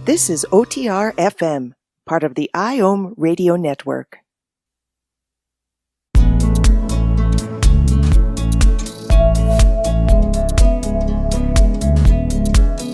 This is OTR FM, part of the IOM radio network.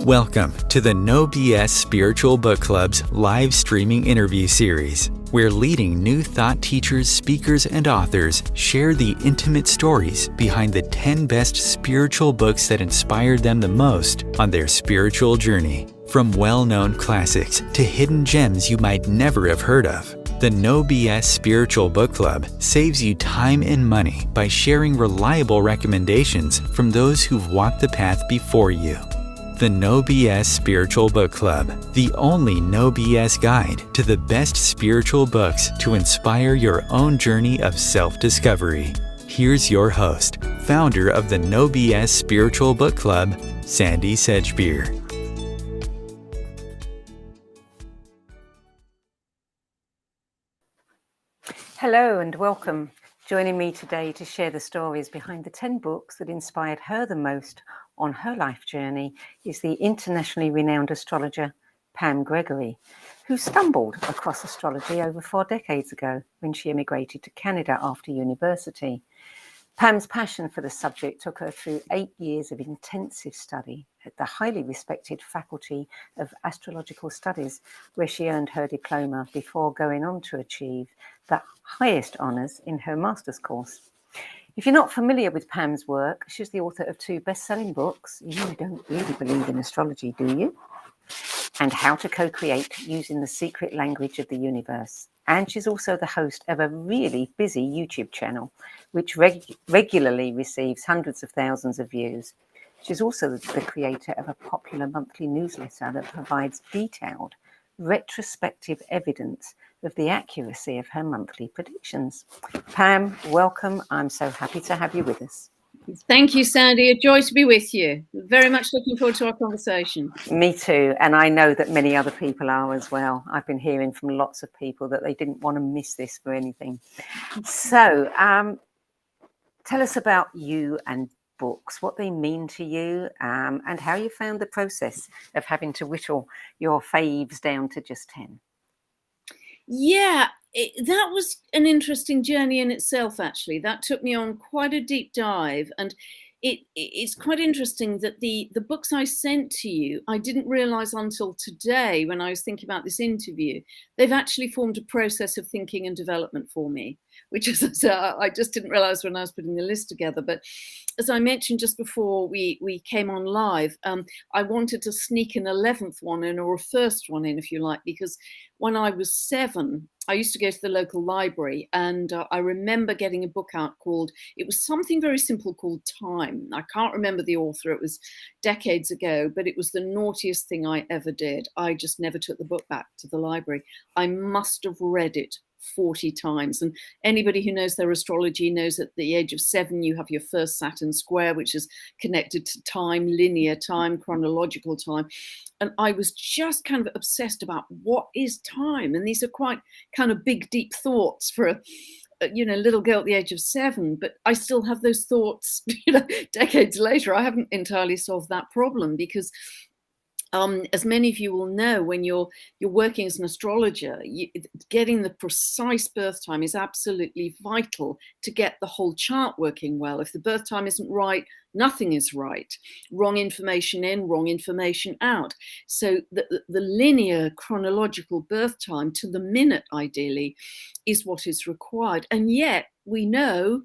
Welcome to the No BS Spiritual Book Club's live streaming interview series, where leading new thought teachers, speakers, and authors share the intimate stories behind the 10 best spiritual books that inspired them the most on their spiritual journey. From well-known classics to hidden gems you might never have heard of, the No BS Spiritual Book Club saves you time and money by sharing reliable recommendations from those who've walked the path before you. The No BS Spiritual Book Club, the only No BS guide to the best spiritual books to inspire your own journey of self-discovery. Here's your host, founder of the No BS Spiritual Book Club, Sandy Sedgbeer. Hello and welcome. Joining me today to share the stories behind the 10 books that inspired her the most on her life journey is the internationally renowned astrologer Pam Gregory, who stumbled across astrology over 4 decades ago when she immigrated to Canada after university. Pam's passion for the subject took her through 8 years of intensive study at the highly respected Faculty of Astrological Studies, where she earned her diploma before going on to achieve the highest honours in her master's course. If you're not familiar with Pam's work, she's the author of 2 best-selling books. You don't really believe in astrology, do you? And How to Co-Create Using the Secret Language of the Universe. And she's also the host of a really busy YouTube channel, which regularly receives hundreds of thousands of views. She's also the creator of a popular monthly newsletter that provides detailed, retrospective evidence of the accuracy of her monthly predictions. Pam, welcome. I'm so happy to have you with us. Thank you, Sandy. A joy to be with you. Very much looking forward to our conversation. Me too. And I know that many other people are as well. I've been hearing from lots of people that they didn't want to miss this for anything. So tell us about you and books, what they mean to you, and how you found the process of having to whittle your faves down to just 10. Yeah, that was an interesting journey in itself, actually. That took me on quite a deep dive. And it's quite interesting that the books I sent to you, I didn't realize until today when I was thinking about this interview, they've actually formed a process of thinking and development for me, which is, I just didn't realize when I was putting the list together. But as I mentioned just before we came on live, I wanted to sneak an 11th one in, or a first one in, if you like, because when I was 7, I used to go to the local library, and I remember getting a book out called, it was something very simple called Time. I can't remember the author, it was decades ago, but it was the naughtiest thing I ever did. I just never took the book back to the library. I must have read it 40 times. And anybody who knows their astrology knows at the age of 7, you have your first Saturn square, which is connected to time, linear time, chronological time. And I was just kind of obsessed about what is time. And these are quite kind of big, deep thoughts for a little girl at the age of 7, but I still have those thoughts, decades later. I haven't entirely solved that problem because as many of you will know, when you're working as an astrologer, getting the precise birth time is absolutely vital to get the whole chart working well. If the birth time isn't right, nothing is right. Wrong information in, wrong information out. So the linear chronological birth time to the minute, ideally, is what is required. And yet we know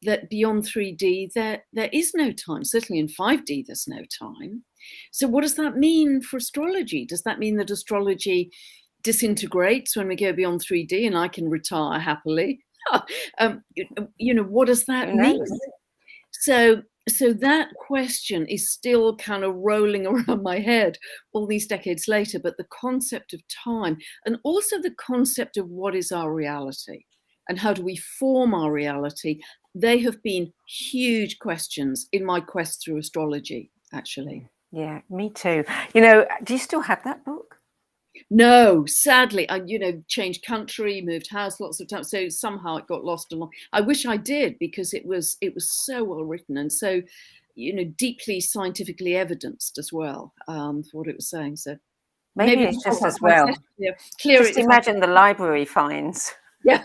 that beyond 3D, there is no time. Certainly in 5D, there's no time. So what does that mean for astrology? Does that mean that astrology disintegrates when we go beyond 3D and I can retire happily? What does that mean? So that question is still kind of rolling around my head all these decades later, but the concept of time and also the concept of what is our reality and how do we form our reality, they have been huge questions in my quest through astrology, actually. Yeah, me too. Do you still have that book? No, sadly, I changed country, moved house lots of times, so somehow it got lost along. I wish I did, because it was so well written and so deeply scientifically evidenced as well for what it was saying. So maybe it's just as well. Just imagine the library finds. Yeah,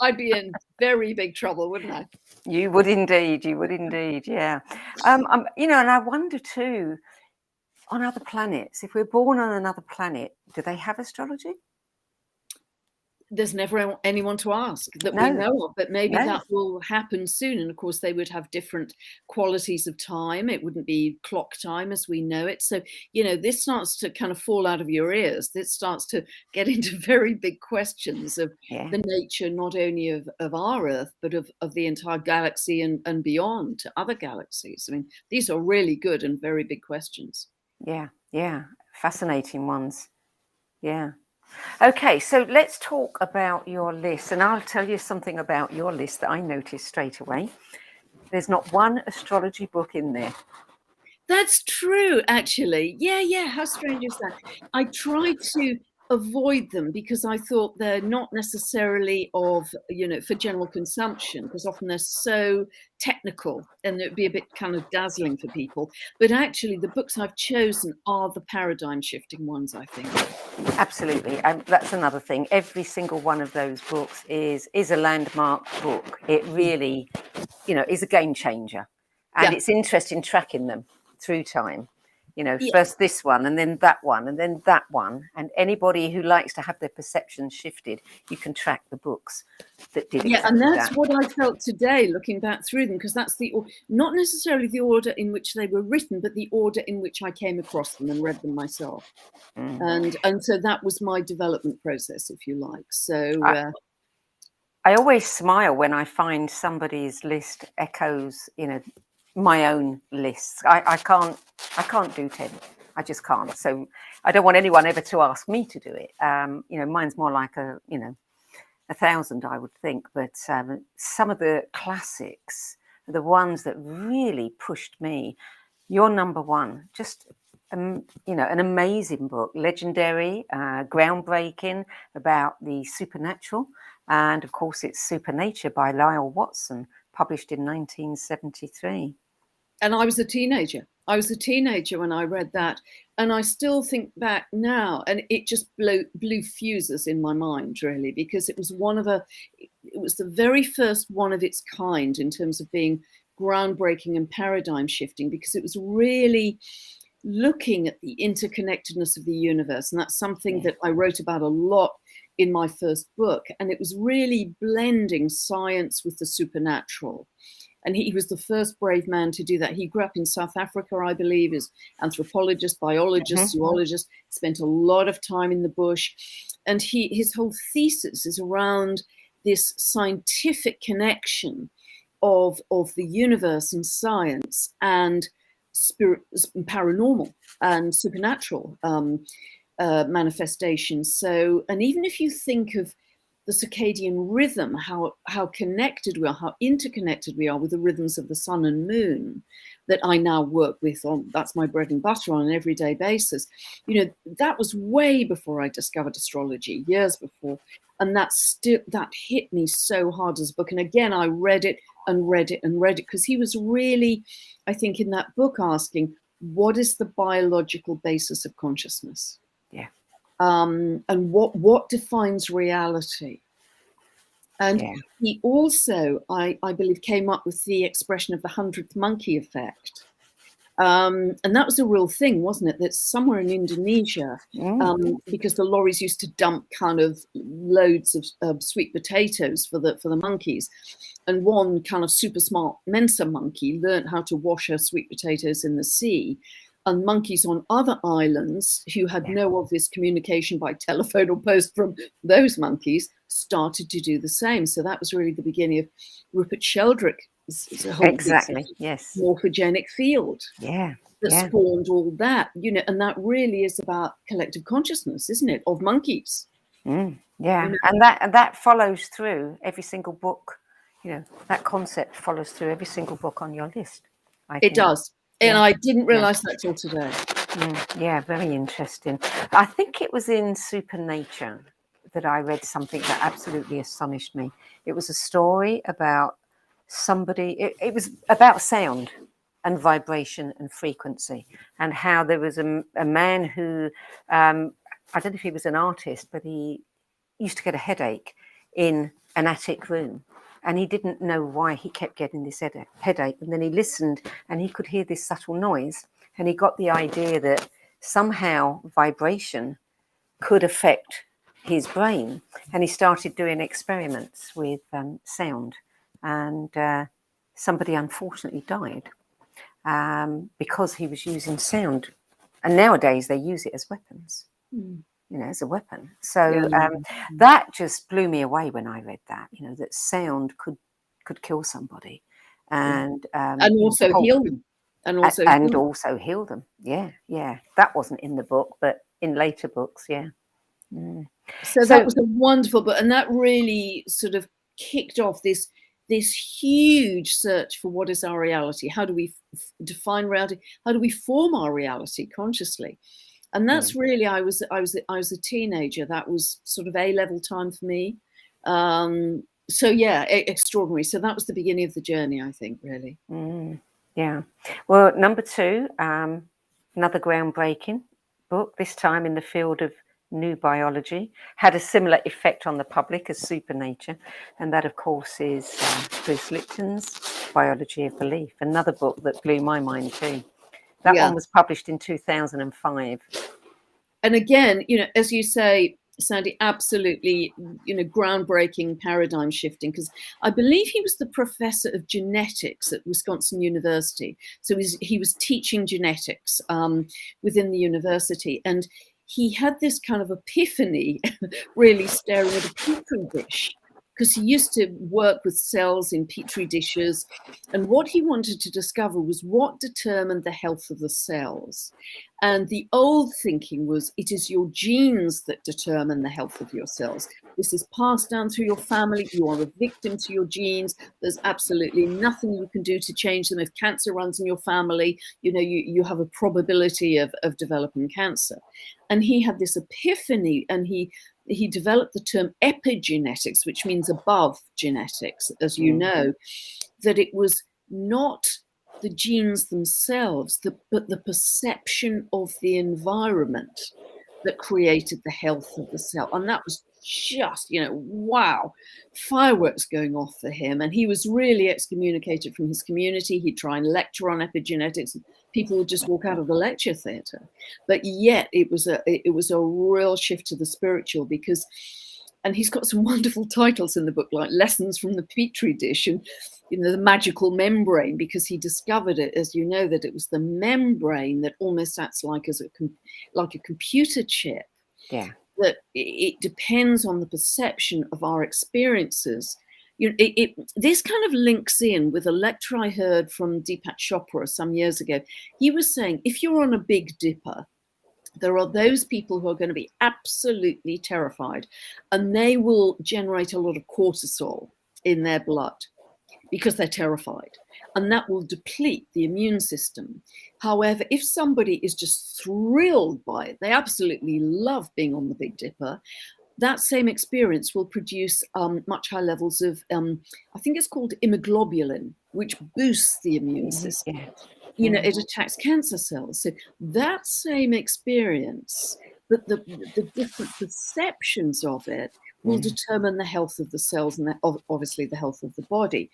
I'd be in very big trouble, wouldn't I? You would indeed. Yeah. And I wonder too, on other planets, if we're born on another planet, do they have astrology? There's never anyone to ask that we know of, but maybe that will happen soon. And of course, they would have different qualities of time. It wouldn't be clock time as we know it. So, this starts to kind of fall out of your ears. This starts to get into very big questions of the nature, not only of our Earth, but of the entire galaxy and beyond to other galaxies. I mean, these are really good and very big questions. Yeah. Fascinating ones. Yeah. Okay, so let's talk about your list, and I'll tell you something about your list that I noticed straight away. There's not one astrology book in there. That's true, actually. Yeah. How strange is that? I tried to avoid them because I thought they're not necessarily for general consumption, because often they're so technical and it would be a bit kind of dazzling for people. But actually, the books I've chosen are the paradigm shifting ones, I think. Absolutely. That's another thing. Every single one of those books is a landmark book. It really, is a game changer. And it's interesting tracking them through time. First this one and then that one and then that one. And anybody who likes to have their perceptions shifted, you can track the books that did exactly and that's what I felt today looking back through them, because that's not necessarily the order in which they were written, but the order in which I came across them and read them myself. And so that was my development process, if you like. So I always smile when I find somebody's list echoes, my own lists. I can't do 10. I just can't. So I don't want anyone ever to ask me to do it. Mine's more like 1,000, I would think. But some of the classics, the ones that really pushed me, your number one, just an amazing book, legendary, groundbreaking, about the supernatural. And of course, it's Supernature by Lyle Watson, published in 1973. And I was a teenager. When I read that. And I still think back now, and it just blew fuses in my mind, really, because it was the very first one of its kind in terms of being groundbreaking and paradigm shifting, because it was really looking at the interconnectedness of the universe. And that's something that I wrote about a lot in my first book. And it was really blending science with the supernatural. And he was the first brave man to do that. He grew up in South Africa, I believe, as anthropologist, biologist, zoologist, spent a lot of time in the bush. And his whole thesis is around this scientific connection of the universe and science and spirit, paranormal and supernatural manifestations. So, and even if you think of the circadian rhythm, how connected we are, how interconnected we are with the rhythms of the sun and moon that I now work with on, that's my bread and butter on an everyday basis. You know, that was way before I discovered astrology, years before. And that hit me so hard as a book. And again, I read it and read it and read it, because he was really, I think, in that book asking, what is the biological basis of consciousness? Yeah. And what defines reality? And he also, I believe, came up with the expression of the 100th monkey effect. And that was a real thing, wasn't it? That's somewhere in Indonesia, because the lorries used to dump kind of loads of sweet potatoes for the monkeys. And one kind of super smart Mensa monkey learned how to wash her sweet potatoes in the sea. And monkeys on other islands who had no obvious communication by telephone or post from those monkeys started to do the same. So that was really the beginning of Rupert Sheldrake's whole morphogenic field that spawned all that, you know, and that really is about collective consciousness, isn't it, of monkeys? You know? And that follows through every single book. You know, that concept follows through every single book on your list. It does. And I didn't realize that till today. Yeah, very interesting. I think it was in Supernature that I read something that absolutely astonished me. It was a story about somebody, it was about sound and vibration and frequency, and how there was a man who, I don't know if he was an artist, but he used to get a headache in an attic room. And he didn't know why he kept getting this headache. And then he listened and he could hear this subtle noise. And he got the idea that somehow vibration could affect his brain. And he started doing experiments with sound. And somebody unfortunately died because he was using sound. And nowadays they use it as weapons. You know, as a weapon. So that just blew me away when I read that, you know, that sound could kill somebody and also heal them. And also heal them. Yeah. That wasn't in the book, but in later books, So that was a wonderful book. And that really sort of kicked off this huge search for what is our reality? How do we define reality? How do we form our reality consciously? And that's really, I was a teenager. That was sort of A-level time for me. So extraordinary. So that was the beginning of the journey, I think, really. Yeah. Well, number 2, another groundbreaking book, this time in the field of new biology, had a similar effect on the public as Supernature. And that, of course, is Bruce Lipton's Biology of Belief, another book that blew my mind too. That one was published in 2005. And again, you know, as you say, Sandy, absolutely, you know, groundbreaking, paradigm shifting, because I believe he was the professor of genetics at Wisconsin University. So he was teaching genetics within the university. And he had this kind of epiphany, really staring at a petri dish, because he used to work with cells in petri dishes. And what he wanted to discover was what determined the health of the cells. And the old thinking was, it is your genes that determine the health of your cells. This is passed down through your family. You are a victim to your genes. There's absolutely nothing you can do to change them. If cancer runs in your family, you know, you have a probability of developing cancer. And he had this epiphany, and he developed the term epigenetics, which means above genetics, as you know, that it was not the genes themselves, but the perception of the environment that created the health of the cell. And that was just, you know, wow, fireworks going off for him. And he was really excommunicated from his community. He'd try and lecture on epigenetics, and people would just walk out of the lecture theatre. But yet it was a real shift to the spiritual, because and he's got some wonderful titles in the book, like Lessons from the Petri Dish and, you know, the magical membrane, because he discovered it, as you know, that it was the membrane that almost acts like like a computer chip. Yeah. That it depends on the perception of our experiences. You know, this kind of links in with a lecture I heard from Deepak Chopra some years ago. He was saying, if you're on a Big Dipper, there are those people who are going to be absolutely terrified, and they will generate a lot of cortisol in their blood because they're terrified, and that will deplete the immune system. However, if somebody is just thrilled by it, they absolutely love being on the Big Dipper, that same experience will produce much higher levels of, I think it's called immunoglobulin, which boosts the immune system. Yeah. You know, it attacks cancer cells. So that same experience, but the different perceptions of it will determine the health of the cells and obviously the health of the body.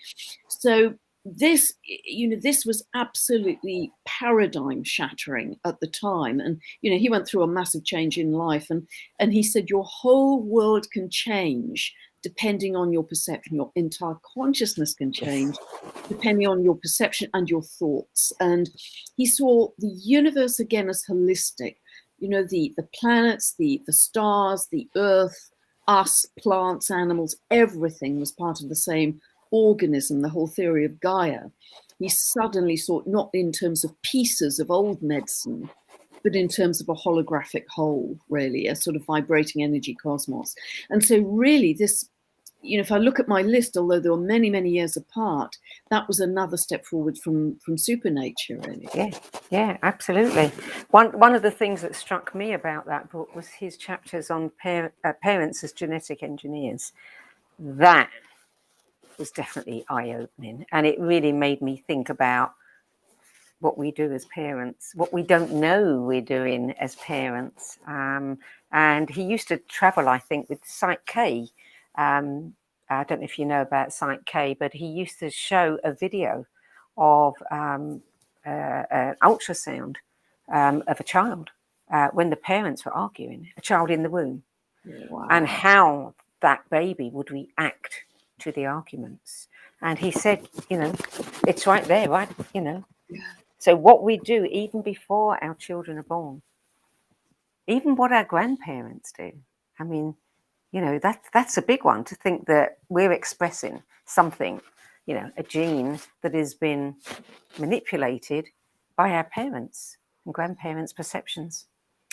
So this, you know, this was absolutely paradigm shattering at the time. And, you know, he went through a massive change in life, and he said, your whole world can change depending on your perception. Your entire consciousness can change depending on your perception and your thoughts. And he saw the universe again as holistic. You know, the planets, the stars, the earth, us, plants, animals, everything was part of the same organism, the whole theory of Gaia. He suddenly saw it not in terms of pieces of old medicine, but in terms of a holographic whole, really, a sort of vibrating energy cosmos. And so really this, you know, if I look at my list, although they were many, many years apart, that was another step forward from supernature, really. Yeah, absolutely. One of the things that struck me about that book was his chapters on parents as genetic engineers. That was definitely eye-opening, and it really made me think about what we do as parents, what we don't know we're doing as parents. And he used to travel, I think, with Psych K. I don't know if you know about Psych K, but he used to show a video of an ultrasound of a child when the parents were arguing, a child in the womb, and how that baby would react to the arguments. And he said, you know, it's right there, right? You know, so what we do even before our children are born, even what our grandparents do. I mean, you know, that's a big one, to think that we're expressing something, you know, a gene that has been manipulated by our parents and grandparents' perceptions.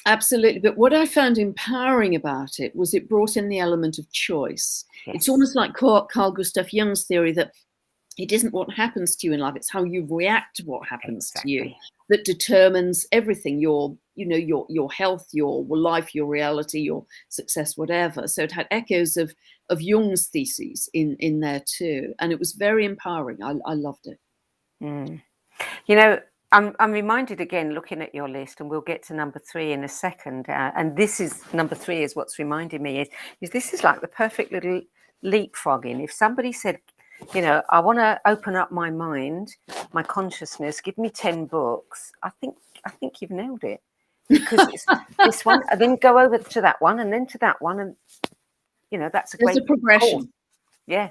Absolutely. But what I found empowering about it was it brought in the element of choice. Yes. It's almost like Carl Gustav Jung's theory that it isn't what happens to you in life, it's how you react to what happens to you that determines everything, your health, your life, your reality, your success, whatever. So it had echoes of Jung's theses in there too. And it was very empowering. I loved it. You know, I'm reminded again, looking at your list, and we'll get to number 3 in a second. And this is number 3 is what's reminding me is this is like the perfect little leapfrogging. If somebody said, you know, I want to open up my mind, my consciousness, give me 10 books, I think you've nailed it, because it's this one, and then go over to that one, and then to that one, and you know, that's There's great a progression. course. Yeah.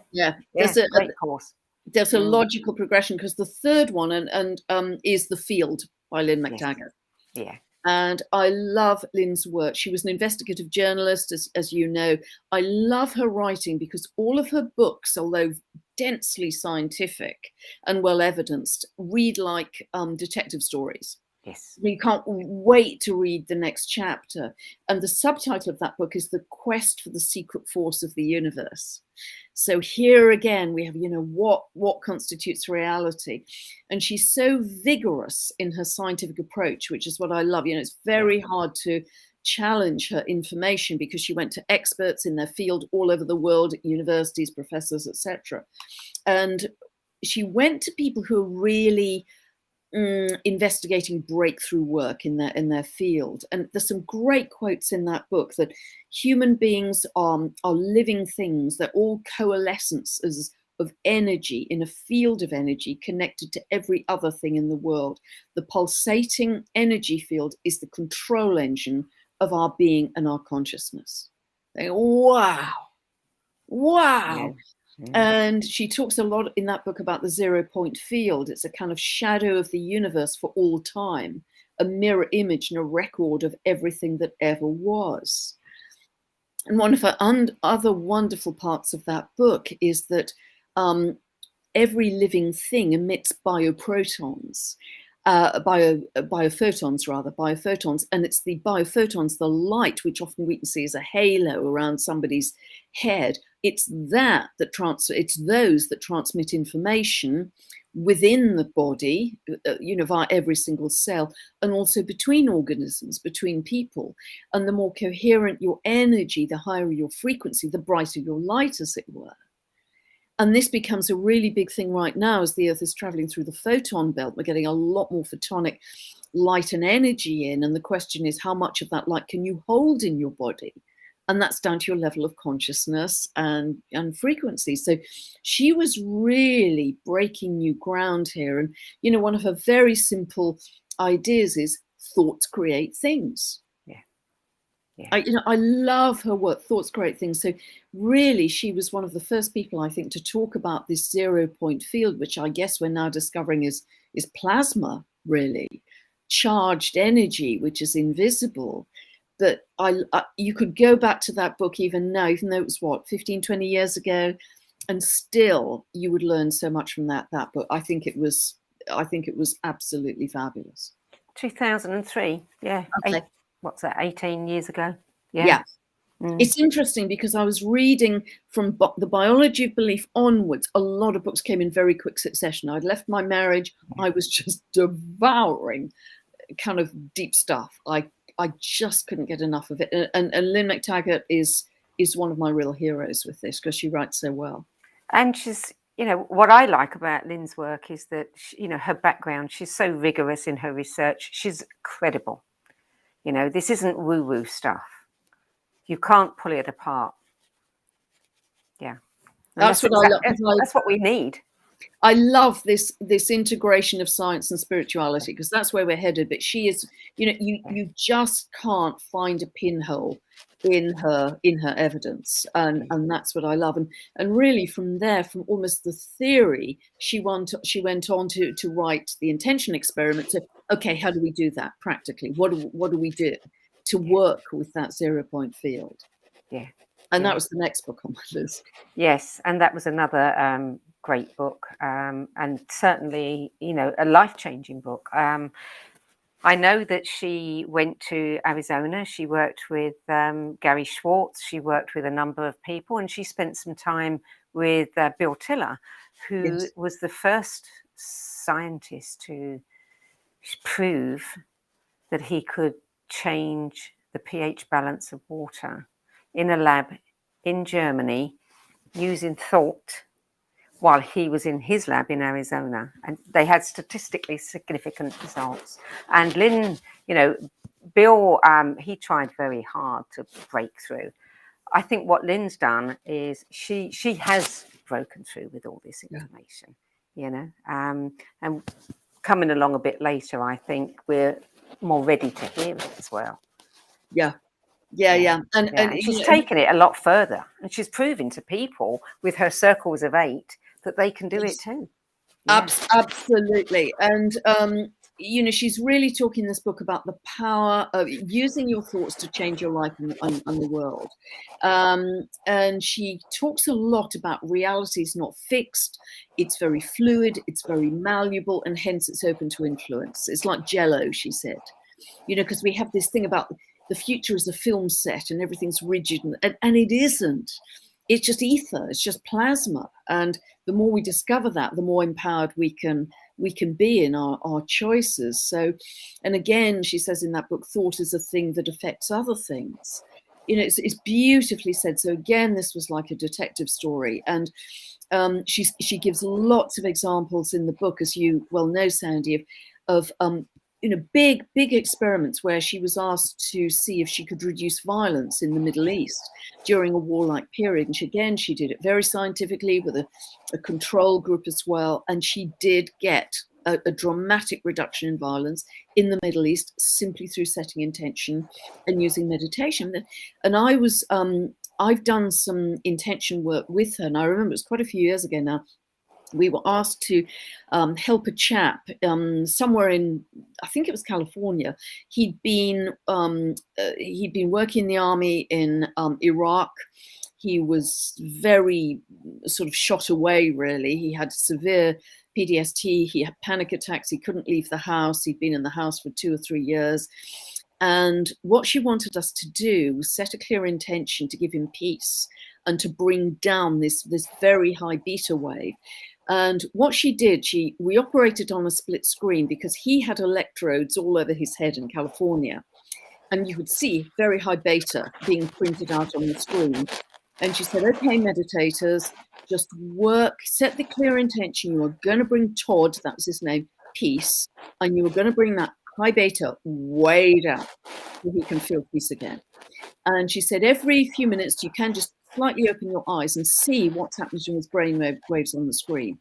There's a great course. There's a logical progression, because the third one is The Field by Lynn McTaggart. Yeah. And I love Lynn's work. She was an investigative journalist, as you know. I love her writing because all of her books, although densely scientific and well evidenced, read like detective stories. Yes. You can't wait to read the next chapter. And the subtitle of that book is The Quest for the Secret Force of the Universe. So here again, we have, you know, what constitutes reality. And she's so vigorous in her scientific approach, which is what I love. You know, it's very hard to challenge her information because she went to experts in their field all over the world, at universities, professors, etc. And she went to people who are really investigating breakthrough work in their field. And there's some great quotes in that book that human beings are living things. They're all coalescences of energy in a field of energy connected to every other thing in the world. The pulsating energy field is the control engine of our being and our consciousness. Wow. Wow. Yeah. And she talks a lot in that book about the 0 point field. It's a kind of shadow of the universe for all time, a mirror image and a record of everything that ever was. And one of her other wonderful parts of that book is that every living thing emits biophotons, biophotons, and it's the biophotons, the light, which often we can see as a halo around somebody's head. It's those that transmit information within the body, via every single cell, and also between organisms, between people. And the more coherent your energy, the higher your frequency, the brighter your light, as it were. And this becomes a really big thing right now as the Earth is traveling through the photon belt. We're getting a lot more photonic light and energy in. And the question is, how much of that light can you hold in your body? And that's down to your level of consciousness and frequency. So she was really breaking new ground here. And, one of her very simple ideas is thoughts create things. Yeah. I love her work, thoughts create things. So really, she was one of the first people, I think, to talk about this 0 point field, which I guess we're now discovering is plasma, really, charged energy, which is invisible. But you could go back to that book even now, even though it was 15, 20 years ago, and still you would learn so much from that book. I think it was absolutely fabulous. 2003, yeah. Okay. What's that, 18 years ago? Yeah. It's interesting because I was reading from the Biology of Belief onwards. A lot of books came in very quick succession. I'd left my marriage. I was just devouring kind of deep stuff. I just couldn't get enough of it. And Lynn McTaggart is one of my real heroes with this because she writes so well. And she's, what I like about Lynn's work is that, her background, she's so rigorous in her research. She's credible. This isn't woo-woo stuff. You can't pull it apart. Yeah. That's what I love. That's what we need. I love this integration of science and spirituality because that's where we're headed. But she is, you just can't find a pinhole in her evidence, and that's what I love. And really, from there, from almost the theory, she went on to write the intention experiment. So, okay, how do we do that practically? What do we do to work with that 0 point field? Yeah, and that was the next book on my list. Yes, and that was another great book, and certainly, a life-changing book. I know that she went to Arizona. She worked with Gary Schwartz. She worked with a number of people, and she spent some time with Bill Tiller, who was the first scientist to prove that he could change the pH balance of water in a lab in Germany using thought while he was in his lab in Arizona, and they had statistically significant results. And Lynn, Bill, he tried very hard to break through. I think what Lynn's done is she has broken through with all this information, and coming along a bit later, I think we're more ready to hear it as well. Yeah. And she's taken it a lot further, and she's proving to people with her circles of 8 that they can do it too. Absolutely. And she's really talking in this book about the power of using your thoughts to change your life and the world. And she talks a lot about reality is not fixed, it's very fluid, it's very malleable, and hence it's open to influence. It's like Jello, she said, because we have this thing about the future is a film set and everything's rigid, and it isn't. It's just ether, it's just plasma. And the more we discover that, the more empowered we can be in our choices. So, and again, she says in that book, thought is a thing that affects other things. It's beautifully said. So again, this was like a detective story. And she gives lots of examples in the book, as you well know, Sandy, of big experiments where she was asked to see if she could reduce violence in the Middle East during a warlike period. And she did it very scientifically with a control group as well. And she did get a dramatic reduction in violence in the Middle East simply through setting intention and using meditation. And I was I've done some intention work with her, and I remember it was quite a few years ago now. We were asked to help a chap somewhere in, I think it was California. He'd been working in the army in Iraq. He was very sort of shot away, really. He had severe PTSD. He had panic attacks. He couldn't leave the house. He'd been in the house for 2 or 3 years. And what she wanted us to do was set a clear intention to give him peace and to bring down this very high beta wave. And what she did, we operated on a split screen because he had electrodes all over his head in California. And you could see very high beta being printed out on the screen. And she said, okay, meditators, just work, set the clear intention. You are going to bring Todd, that was his name, peace. And you are going to bring that high beta way down so he can feel peace again. And she said, every few minutes, you can just slightly open your eyes and see what's happening to his brain waves on the screen.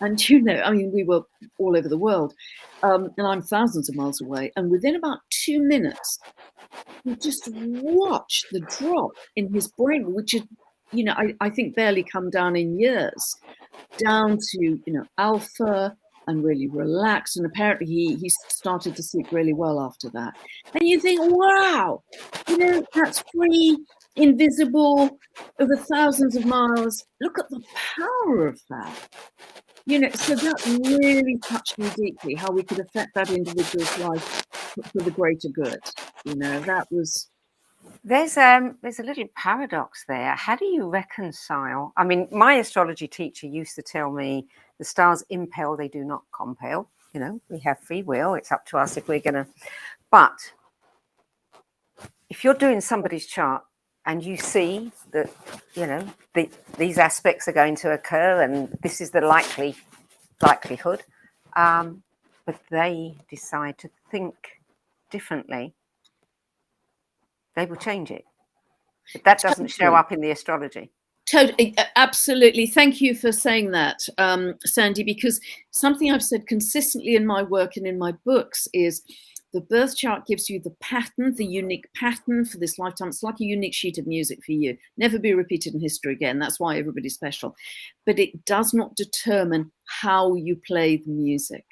And, you know, I mean, we were all over the world, and I'm thousands of miles away. And within about 2 minutes, you just watch the drop in his brain, which is, you know, I think barely come down in years, down to, you know, alpha and really relaxed. And apparently he started to sleep really well after that. And you think, wow, you know, that's free, invisible, over thousands of miles. Look at the power of that. You know, so that really touched me deeply, how we could affect that individual's life for the greater good. You know, that was... There's a little paradox there. How do you reconcile? I mean, my astrology teacher used to tell me the stars impel, they do not compel. You know, we have free will. It's up to us if we're going to. But if you're doing somebody's chart and you see that, you know, these aspects are going to occur and this is the likelihood, but they decide to think differently, they will change it. But that doesn't show up in the astrology. Totally, absolutely. Thank you for saying that, Sandy, because something I've said consistently in my work and in my books is the birth chart gives you the pattern, the unique pattern for this lifetime. It's like a unique sheet of music for you. Never be repeated in history again. That's why everybody's special. But it does not determine how you play the music.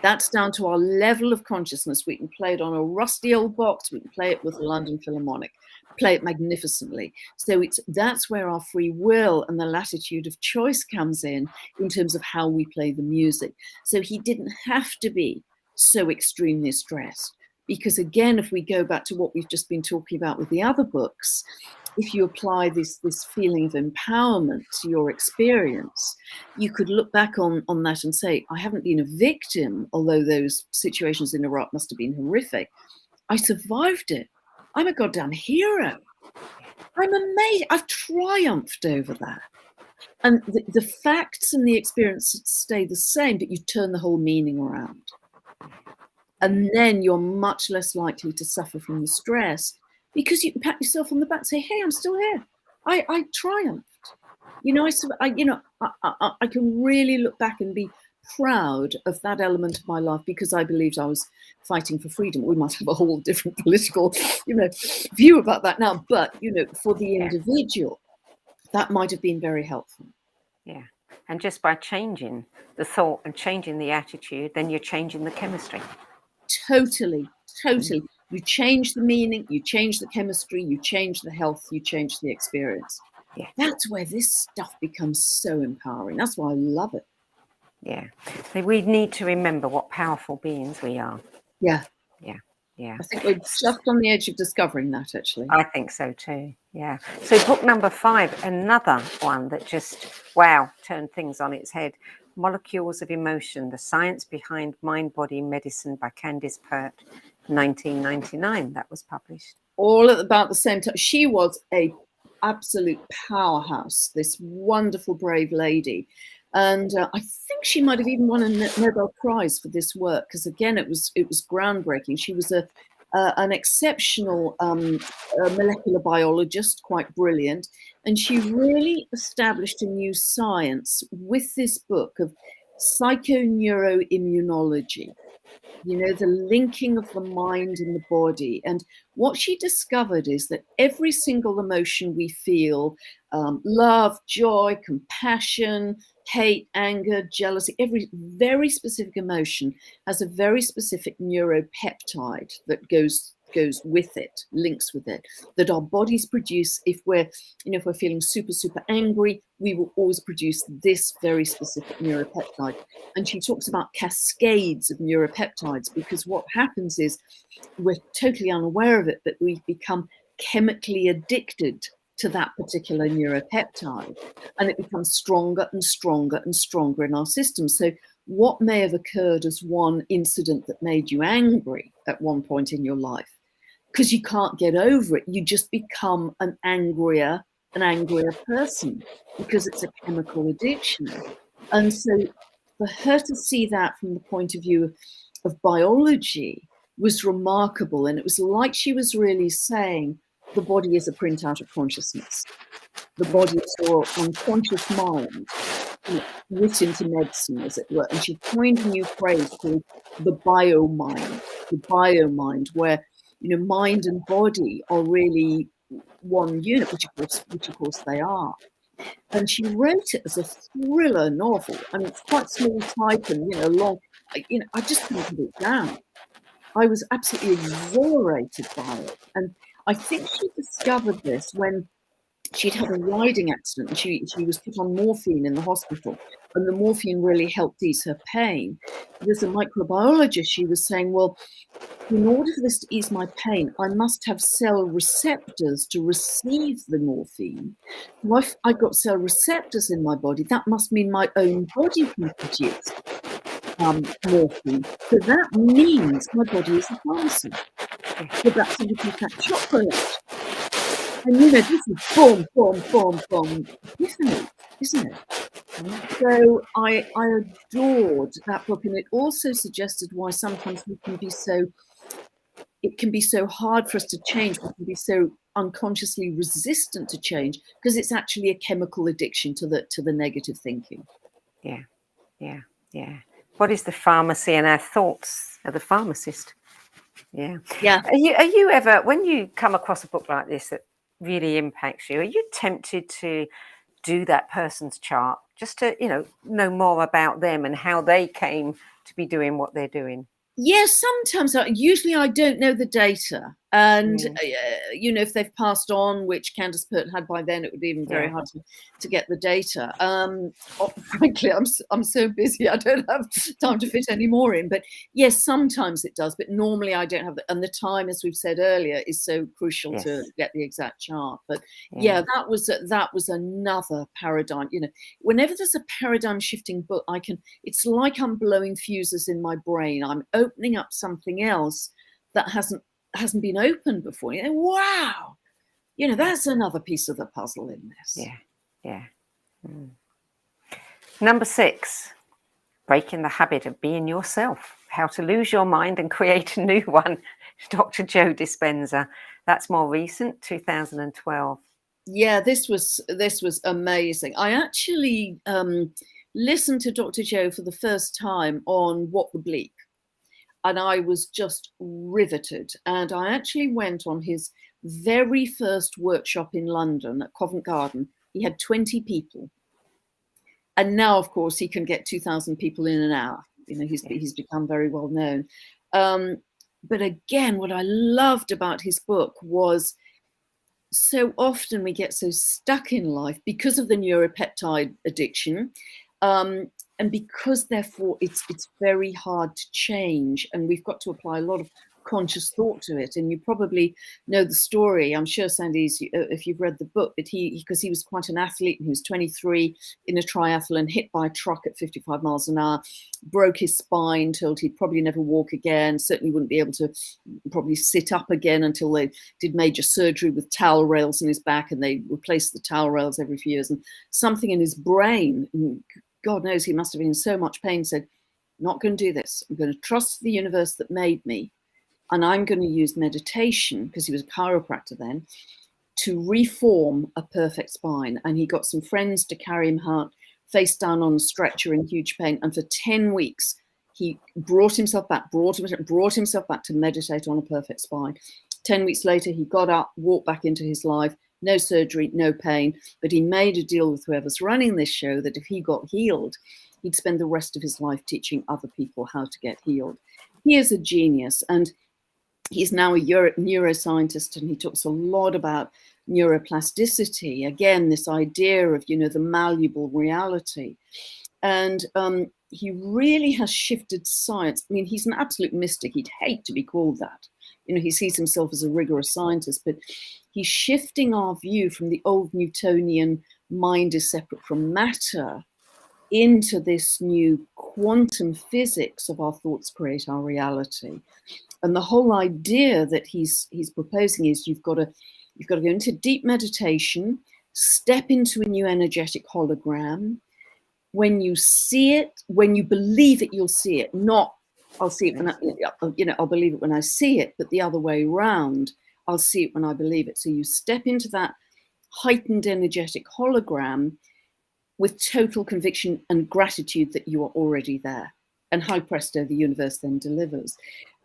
That's down to our level of consciousness. We can play it on a rusty old box. We can play it with the London Philharmonic, play it magnificently. So that's where our free will and the latitude of choice comes in terms of how we play the music. So he didn't have to be so extremely stressed. Because again, if we go back to what we've just been talking about with the other books, if you apply this feeling of empowerment to your experience, you could look back on that and say, I haven't been a victim, although those situations in Iraq must have been horrific. I survived it. I'm a goddamn hero. I'm amazing. I've triumphed over that. And the facts and the experience stay the same, but you turn the whole meaning around. And then you're much less likely to suffer from the stress because you can pat yourself on the back and say, hey, I'm still here. I triumphed. You know, I can really look back and be proud of that element of my life because I believed I was fighting for freedom. We might have a whole different political, you know, view about that now. But, you know, for the individual, that might have been very helpful. Yeah. And just by changing the thought and changing the attitude, then you're changing the chemistry. Totally. You change the meaning, you change the chemistry, you change the health, you change the experience. Yeah. That's where this stuff becomes so empowering. That's why I love it. Yeah. So we need to remember what powerful beings we are. Yeah. Yeah. I think we're just on the edge of discovering that, actually. I think so too. Yeah. So book number 5, another one that just, wow, turned things on its head. Molecules of Emotion, The Science Behind Mind-Body Medicine by Candice Pert, 1999. That was published. All at about the same time. She was a absolute powerhouse, this wonderful, brave lady. And I think she might have even won a Nobel Prize for this work, because again, it was groundbreaking. She was an exceptional molecular biologist, quite brilliant, and she really established a new science with this book of psychoneuroimmunology. the linking of the mind and the body. And what she discovered is that every single emotion we feel, love, joy, compassion, hate, anger, jealousy, every very specific emotion has a very specific neuropeptide that goes with it, links with it, that our bodies produce. If we're feeling super angry, we will always produce this very specific neuropeptide. And she talks about cascades of neuropeptides, because what happens is we're totally unaware of it, but we become chemically addicted to that particular neuropeptide, and it becomes stronger and stronger and stronger in our system. So what may have occurred as one incident that made you angry at one point in your life, because you can't get over it, you just become an angrier person, because it's a chemical addiction. And so for her to see that from the point of view of biology was remarkable. And it was like she was really saying the body is a printout of consciousness. The body is your unconscious mind, writ into medicine, as it were. And she coined a new phrase called the biominde, where mind and body are really one unit, which of course they are. And she wrote it as a thriller novel. I mean, it's quite small type and long. I just couldn't put it down. I was absolutely exhilarated by it. And I think she discovered this when she'd had a riding accident, and she was put on morphine in the hospital, and the morphine really helped ease her pain. But as a microbiologist, she was saying, well, in order for this to ease my pain, I must have cell receptors to receive the morphine. Well, if I've got cell receptors in my body, that must mean my own body can produce morphine. So that means my body is a pharmacy. So that's a little fat chocolate. And this is boom, epiphany, isn't it? So I adored that book, and it also suggested why sometimes it can be so hard for us to change. We can be so unconsciously resistant to change, because it's actually a chemical addiction to the negative thinking. Yeah. What is the pharmacy, and our thoughts are the pharmacist? Yeah. Are you ever, when you come across a book like this that really impacts you, are you tempted to do that person's chart just to know more about them and how they came to be doing what they're doing? Yes, sometimes. Usually I don't know the data, and if they've passed on, which Candace Pert had by then, it would be even very hard to get the data. Frankly, I'm so busy, I don't have time to fit any more in. But yes, sometimes it does, but normally I don't have and the time, as we've said earlier, is so crucial to get the exact chart. But that was another paradigm. Whenever there's a paradigm shifting book, it's like I'm blowing fuses in my brain. I'm opening up something else that hasn't been opened before. Wow, that's another piece of the puzzle in this. Number 6, breaking the habit of being yourself, how to lose your mind and create a new one. Dr. Joe Dispenza. That's more recent, 2012. This was amazing. I actually listened to Dr. Joe for the first time on What the Bleep, and I was just riveted. And I actually went on his very first workshop in London at Covent Garden. He had 20 people. And now, of course, he can get 2,000 people in an hour. He's become very well known. But again, what I loved about his book was, so often we get so stuck in life because of the neuropeptide addiction. And because, therefore, it's very hard to change, and we've got to apply a lot of conscious thought to it. And you probably know the story, I'm sure, Sandy, if you've read the book, but because he was quite an athlete, and he was 23 in a triathlon, hit by a truck at 55 miles an hour, broke his spine, told he'd probably never walk again, certainly wouldn't be able to probably sit up again until they did major surgery with towel rails in his back, and they replaced the towel rails every few years. And something in his brain, God knows he must have been in so much pain, said, not going to do this. I'm going to trust the universe that made me, and I'm going to use meditation, because he was a chiropractor then, to reform a perfect spine. And he got some friends to carry him out face down on a stretcher in huge pain. And for 10 weeks, He brought himself back to meditate on a perfect spine. 10 weeks later, he got up, walked back into his life, no surgery, no pain, but he made a deal with whoever's running this show that if he got healed, he'd spend the rest of his life teaching other people how to get healed. He is a genius, and he's now a neuroscientist, and he talks a lot about neuroplasticity. Again, this idea of, the malleable reality. And he really has shifted science. I mean, he's an absolute mystic. He'd hate to be called that. He sees himself as a rigorous scientist, but he's shifting our view from the old Newtonian mind is separate from matter into this new quantum physics of our thoughts create our reality. And the whole idea that he's proposing is you've got to go into deep meditation, step into a new energetic hologram. When you see it, when you believe it, you'll see it. Not, I'll see it when I'll believe it when I see it, but the other way around, I'll see it when I believe it. So you step into that heightened energetic hologram with total conviction and gratitude that you are already there. And hi presto, the universe then delivers.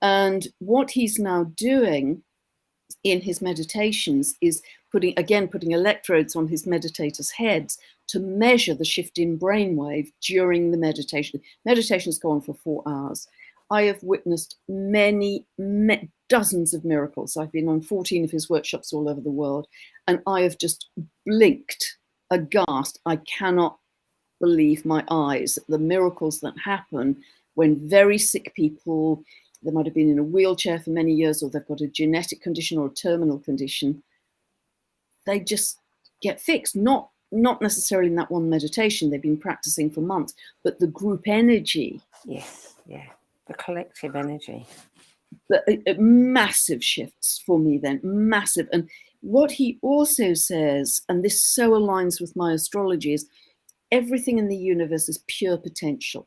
And what he's now doing in his meditations is putting electrodes on his meditators' heads to measure the shift in brainwave during the meditation. Meditations go on for 4 hours. I have witnessed many dozens of miracles. I've been on 14 of his workshops all over the world, and I have just blinked aghast. I cannot believe my eyes at the miracles that happen when very sick people, they might have been in a wheelchair for many years, or they've got a genetic condition or a terminal condition, they just get fixed. Not necessarily in that one meditation, they've been practicing for months, but the group energy. Yes, yeah, the collective energy. Massive shifts for me then, massive. And what he also says, and this so aligns with my astrology, is everything in the universe is pure potential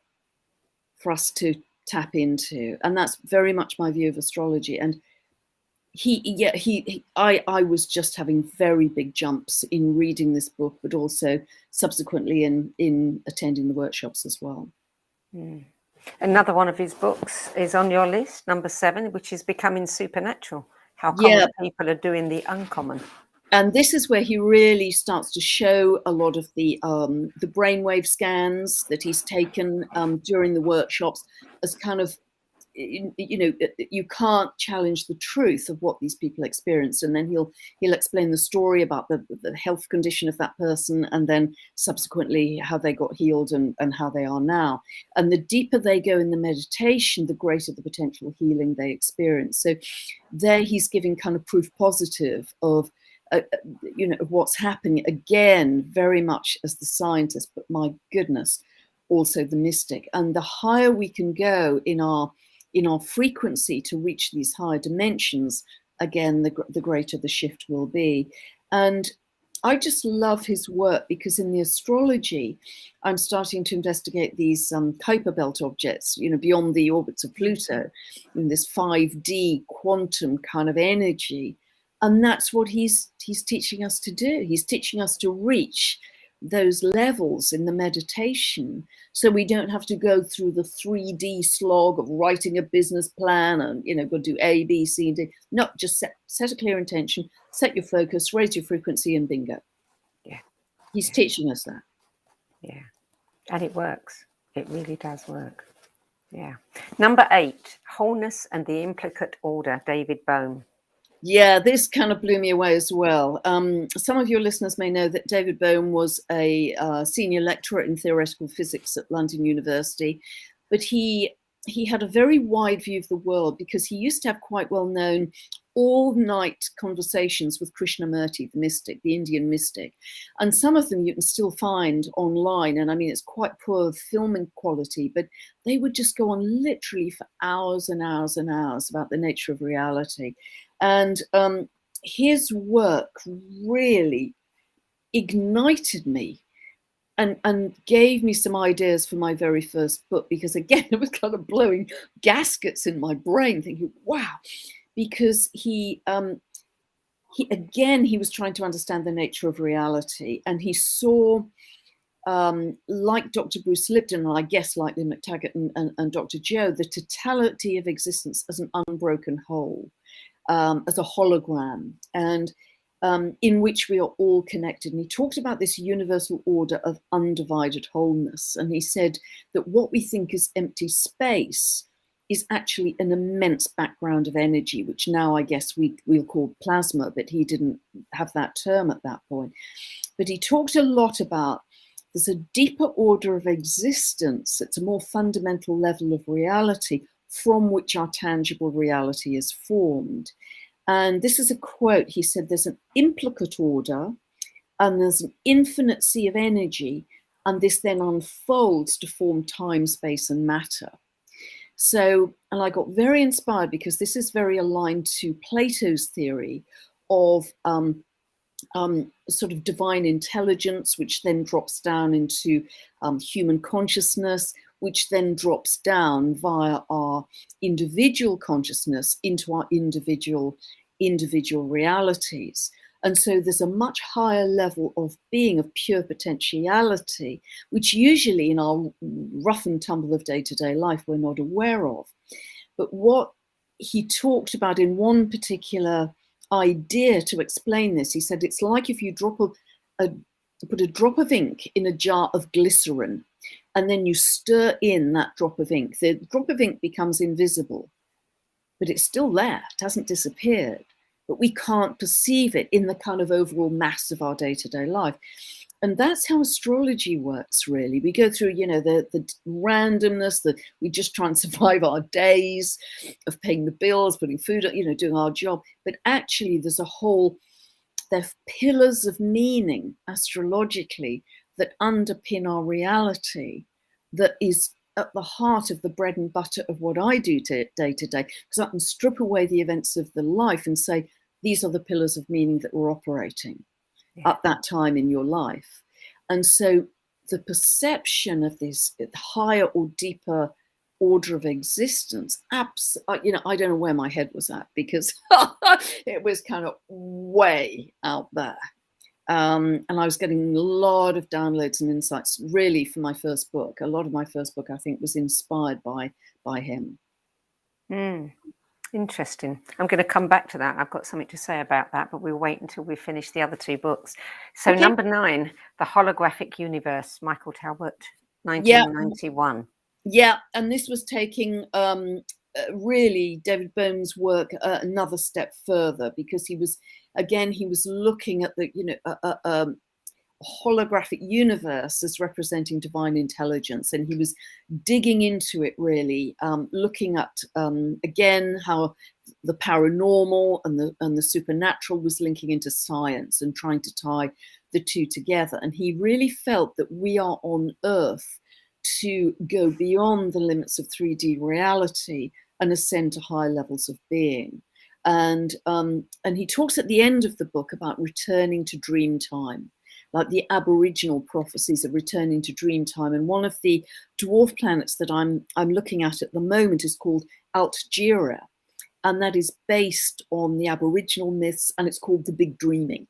for us to tap into. And that's very much my view of astrology. And I was just having very big jumps in reading this book, but also subsequently in attending the workshops as well. Mm. Another one of his books is on your list, number 7, which is Becoming Supernatural, How Common People Are Doing the Uncommon. And this is where he really starts to show a lot of the brainwave scans that he's taken during the workshops as kind of, you can't challenge the truth of what these people experience. And then he'll explain the story about the health condition of that person, and then subsequently how they got healed and how they are now. And the deeper they go in the meditation, the greater the potential healing they experience. So there he's giving kind of proof positive of what's happening, again, very much as the scientist, but my goodness, also the mystic. And the higher we can go in our frequency to reach these higher dimensions, again, the greater the shift will be. And I just love his work, because in the astrology, I'm starting to investigate these Kuiper belt objects, beyond the orbits of Pluto, in this 5D quantum kind of energy. And that's what he's teaching us to do. He's teaching us to reach those levels in the meditation, so we don't have to go through the 3D slog of writing a business plan and go do A, B, C, and D. No, just set a clear intention, set your focus, raise your frequency, and bingo. Yeah, he's teaching us that. Yeah, and it works. It really does work. Yeah. Number 8, Wholeness and the Implicat Order, David Bohm. Yeah, this kind of blew me away as well. Some of your listeners may know that David Bohm was a senior lecturer in theoretical physics at London University, but he had a very wide view of the world, because he used to have quite well-known all-night conversations with Krishnamurti, the mystic, the Indian mystic. And some of them you can still find online. And I mean, it's quite poor filming quality, but they would just go on literally for hours and hours and hours about the nature of reality. And his work really ignited me and gave me some ideas for my very first book, because again, it was kind of blowing gaskets in my brain, thinking, wow, because he was trying to understand the nature of reality, and he saw like Dr. Bruce Lipton, and I guess like Lynn McTaggart and Dr. Joe, the totality of existence as an unbroken whole, as a hologram, and in which we are all connected. And he talked about this universal order of undivided wholeness. And he said that what we think is empty space is actually an immense background of energy, which now I guess we'll call plasma, but he didn't have that term at that point. But he talked a lot about there's a deeper order of existence. It's a more fundamental level of reality from which our tangible reality is formed. And this is a quote. He said, there's an implicate order and there's an infinite sea of energy, and this then unfolds to form time, space, and matter. So, and I got very inspired because this is very aligned to Plato's theory of sort of divine intelligence, which then drops down into human consciousness, which then drops down via our individual consciousness into our individual realities. And so there's a much higher level of being, of pure potentiality, which usually in our rough and tumble of day-to-day life we're not aware of. But what he talked about in one particular idea to explain this, he said it's like if you put a drop of ink in a jar of glycerin, and then you stir in that drop of ink. The drop of ink becomes invisible, but it's still there. It hasn't disappeared, but we can't perceive it in the kind of overall mass of our day-to-day life. And that's how astrology works, really. We go through, the randomness, that we just try and survive our days of paying the bills, putting food, doing our job. But actually, they're pillars of meaning astrologically that underpin our reality, that is at the heart of the bread and butter of what I do day to day, because I can strip away the events of the life and say, these are the pillars of meaning that we're operating at that time in your life. And so the perception of this higher or deeper order of existence, I don't know where my head was at, because it was kind of way out there. And I was getting a lot of downloads and insights really for my first book. A lot of my first book, I think, was inspired by him. Interesting. I'm going to come back to that. I've got something to say about that, but we'll wait until we finish the other two books. So okay. Number 9, The Holographic Universe, Michael Talbot, 1991. Yeah, and this was taking really David Bohm's work another step further, because he was looking at the holographic universe as representing divine intelligence, and he was digging into it really, looking at again how the paranormal and the supernatural was linking into science and trying to tie the two together. And he really felt that we are on Earth to go beyond the limits of 3D reality and ascend to high levels of being. And he talks at the end of the book about returning to dream time, like the Aboriginal prophecies of returning to dream time. And one of the dwarf planets that I'm looking at the moment is called Altjira, and that is based on the Aboriginal myths, and it's called the Big Dreaming.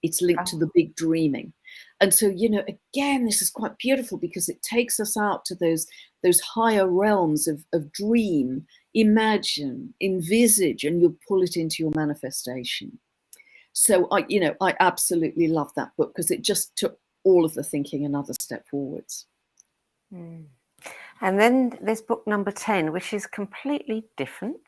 It's linked to the big dreaming. And so, again, this is quite beautiful because it takes us out to those higher realms of dream, imagine, envisage, and you'll pull it into your manifestation. So I absolutely love that book because it just took all of the thinking another step forwards. And then there's book number 10, which is completely different.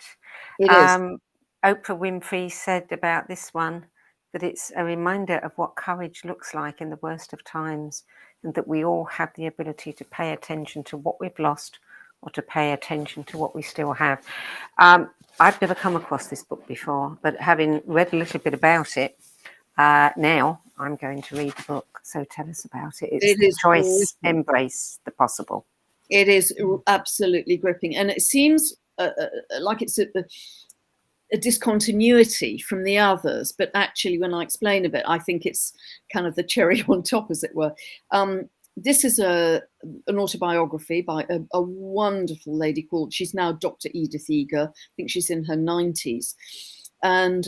It is. Oprah Winfrey said about this one that it's a reminder of what courage looks like in the worst of times, and that we all have the ability to pay attention to what we've lost or to pay attention to what we still have. I've never come across this book before, but having read a little bit about it, now I'm going to read the book. So tell us about it. It's the choice, awesome. Embrace the possible. It is absolutely gripping. And it seems like it's a discontinuity from the others, but actually when I explain a bit, I think it's kind of the cherry on top, as it were. This is an autobiography by a wonderful lady she's now Dr. Edith Eger. I think she's in her 90s. And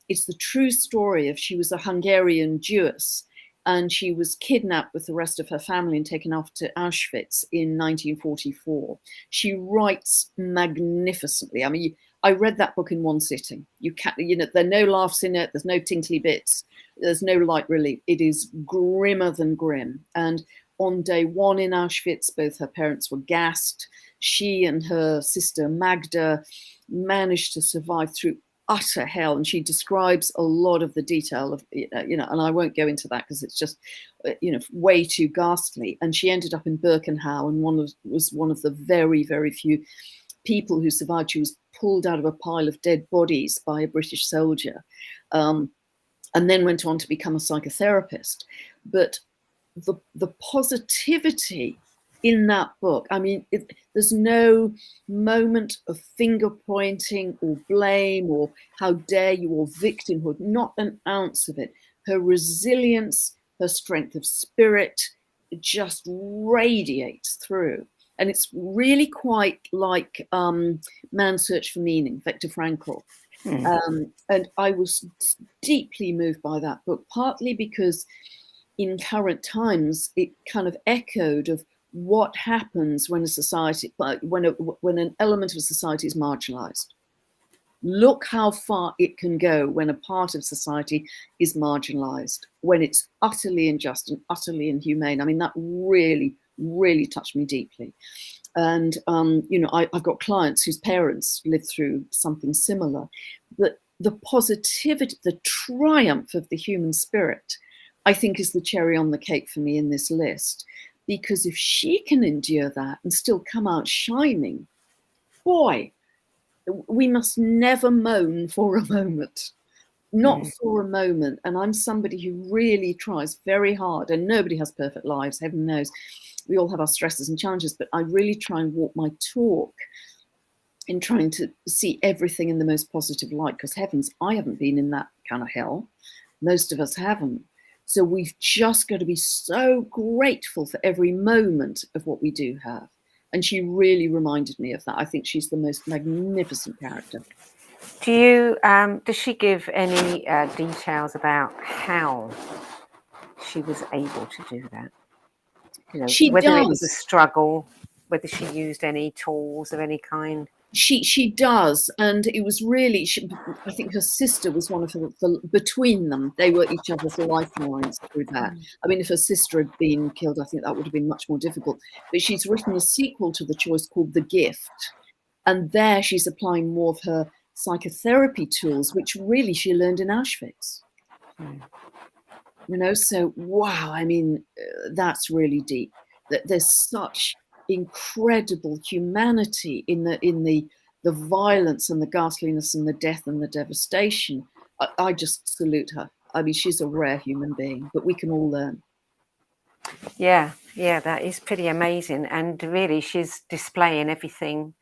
it's the true story of, she was a Hungarian Jewess, and she was kidnapped with the rest of her family and taken off to Auschwitz in 1944. She writes magnificently. I mean, I read that book in one sitting. There are no laughs in it. There's no tinkly bits. There's no light relief. It is grimmer than grim. And on day one in Auschwitz, both her parents were gassed. She and her sister Magda managed to survive through utter hell, and she describes a lot of the detail of, and I won't go into that because it's just, way too ghastly. And she ended up in Birkenau, and was one of the very, very few people who survived. She was pulled out of a pile of dead bodies by a British soldier, and then went on to become a psychotherapist. But the positivity in that book, I mean, there's no moment of finger pointing or blame or how dare you or victimhood, not an ounce of it. Her resilience, her strength of spirit just radiates through. And it's really quite like Man's Search for Meaning, Viktor Frankl. And I was deeply moved by that book, partly because in current times, it kind of echoed of what happens when a society, when an element of society is marginalized. Look how far it can go when a part of society is marginalized, when it's utterly unjust and utterly inhumane. I mean, that really, really touched me deeply. And, I've got clients whose parents lived through something similar. But the positivity, the triumph of the human spirit, I think is the cherry on the cake for me in this list. Because if she can endure that and still come out shining, boy, we must never moan for a moment. Not for a moment. And I'm somebody who really tries very hard, and nobody has perfect lives, heaven knows. We all have our stresses and challenges, but I really try and walk my talk in trying to see everything in the most positive light, because heavens, I haven't been in that kind of hell. Most of us haven't. So we've just got to be so grateful for every moment of what we do have. And she really reminded me of that. I think she's the most magnificent character. Does she give any details about how she was able to do that? Whether it was a struggle, whether she used any tools of any kind. She does, and it was really, I think her sister was one of the between them, they were each other's lifelines through that. I mean, if her sister had been killed, I think that would have been much more difficult. But she's written a sequel to The Choice called The Gift, and there she's applying more of her psychotherapy tools, which really she learned in Auschwitz. So wow, I mean, that's really deep. That there's such incredible humanity in the violence and the ghastliness and the death and the devastation. I just salute her. I mean, she's a rare human being, but we can all learn. Yeah, that is pretty amazing. And really, she's displaying everything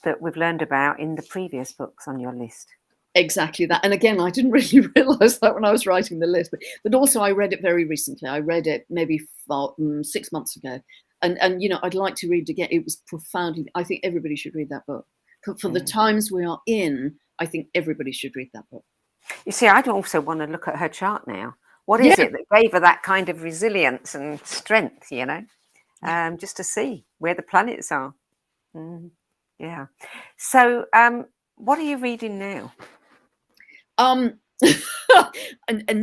that we've learned about in the previous books on your list. Exactly that. And again, I didn't really realize that when I was writing the list, but also I read it very recently. I read it maybe 6 months ago. And I'd like to read it again. It was profoundly, I think everybody should read that book. For the times we are in, I think everybody should read that book. You see, I'd also want to look at her chart now. What is it that gave her that kind of resilience and strength, just to see where the planets are. Yeah. So what are you reading now? And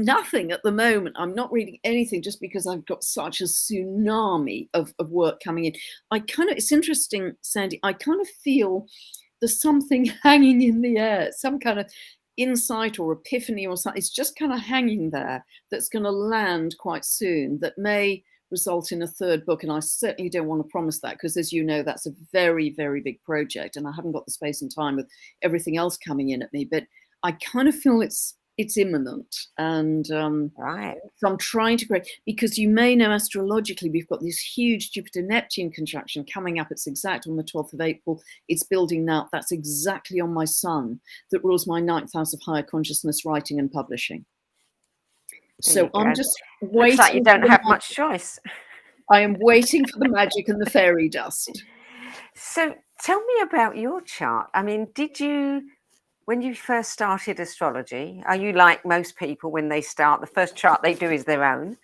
nothing at the moment. I'm not reading anything just because I've got such a tsunami of work coming in. It's interesting, Sandy, I kind of feel there's something hanging in the air, some kind of insight or epiphany or something. It's just kind of hanging there that's going to land quite soon, that may result in a third book. And I certainly don't want to promise that, because as you know, that's a very, very big project and I haven't got the space and time with everything else coming in at me. But I kind of feel it's imminent, and right. So I'm trying to create, because you may know astrologically we've got this huge Jupiter-Neptune conjunction coming up. It's exact on the 12th of April. It's building now. That's exactly on my sun that rules my 9th house of higher consciousness, writing and publishing. So I'm just waiting. Looks like you don't have much choice. I am waiting for the magic and the fairy dust. So tell me about your chart. I mean, when you first started astrology, are you like most people when they start, the first chart they do is their own?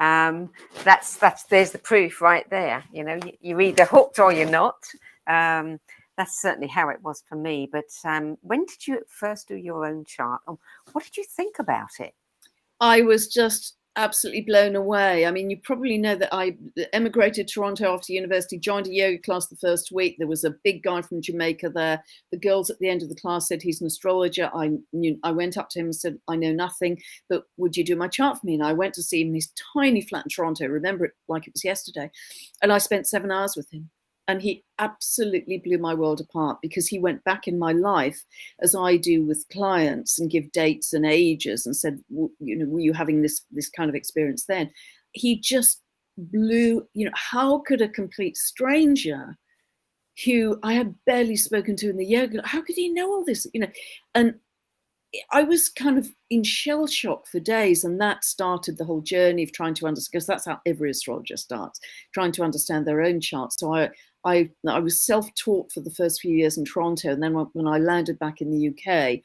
There's the proof right there. You know, you're either hooked or you're not. That's certainly how it was for me. But when did you first do your own chart? What did you think about it? I was just absolutely blown away. I mean, you probably know that I emigrated to Toronto after university, joined a yoga class the first week. There was a big guy from Jamaica there. The girls at the end of the class said he's an astrologer. I went up to him and said, I know nothing, but would you do my chart for me? And I went to see him in his tiny flat in Toronto. I remember it like it was yesterday. And I spent 7 hours with him. And he absolutely blew my world apart, because he went back in my life, as I do with clients, and give dates and ages, and said, you know, were you having this kind of experience then? He just blew, you know, how could a complete stranger who I had barely spoken to in the yoga, how could he know all this? You know, and I was kind of in shell shock for days, and that started the whole journey of trying to understand, because that's how every astrologer starts, trying to understand their own chart. So I was self-taught for the first few years in Toronto, and then when I landed back in the UK,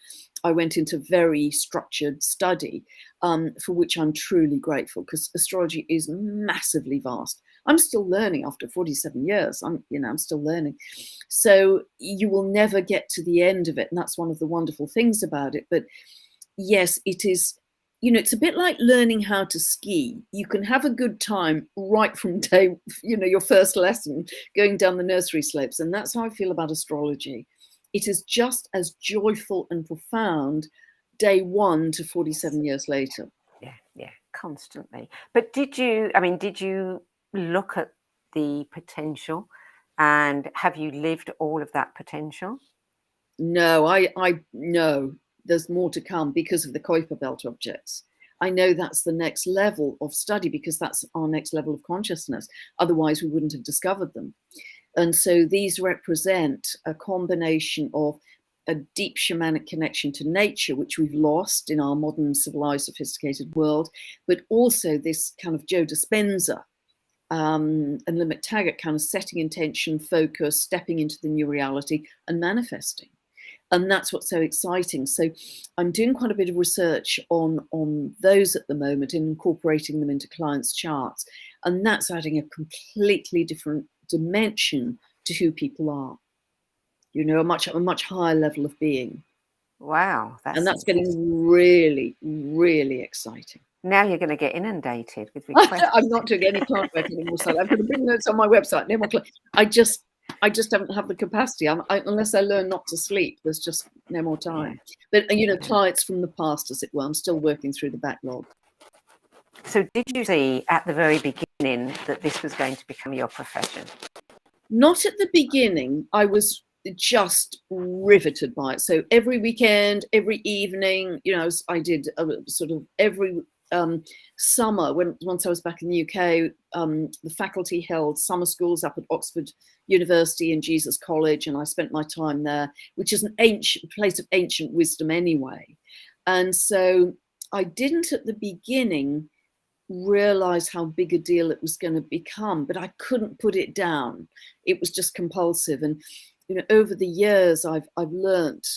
I went into very structured study, for which I'm truly grateful, because astrology is massively vast. I'm still learning after 47 years. I'm still learning. So you will never get to the end of it, and that's one of the wonderful things about it. But yes, it is. You know, it's a bit like learning how to ski. You can have a good time right from day, you know, your first lesson, going down the nursery slopes. And that's how I feel about astrology. It is just as joyful and profound day one to 47 years later. Yeah, constantly. But did you look at the potential, and have you lived all of that potential? No, I know. There's more to come because of the Kuiper belt objects. I know that's the next level of study, because that's our next level of consciousness. Otherwise, we wouldn't have discovered them. And so these represent a combination of a deep shamanic connection to nature, which we've lost in our modern, civilized, sophisticated world, but also this kind of Joe Dispenza and Limit Taggart kind of setting intention, focus, stepping into the new reality and manifesting. And that's what's so exciting. So I'm doing quite a bit of research on those at the moment, and incorporating them into clients' charts. And that's adding a completely different dimension to who people are. You know, a much higher level of being. Wow. That's getting really, really exciting. Now you're going to get inundated with requests. I'm not doing any client work anymore. So I've got a big notes on my website. No more I just don't have the capacity. Unless I learn not to sleep, there's just no more time. But, you know, clients from the past, as it were, I'm still working through the backlog. So did you see at the very beginning that this was going to become your profession? Not at the beginning. I was just riveted by it. So every weekend, every evening, you know, I did sort of every summer, once I was back in the UK, the faculty held summer schools up at Oxford University and Jesus College, and I spent my time there, which is an ancient place of ancient wisdom anyway. And so I didn't at the beginning realize how big a deal it was going to become, but I couldn't put it down. It was just compulsive. And you know, over the years, I've learnt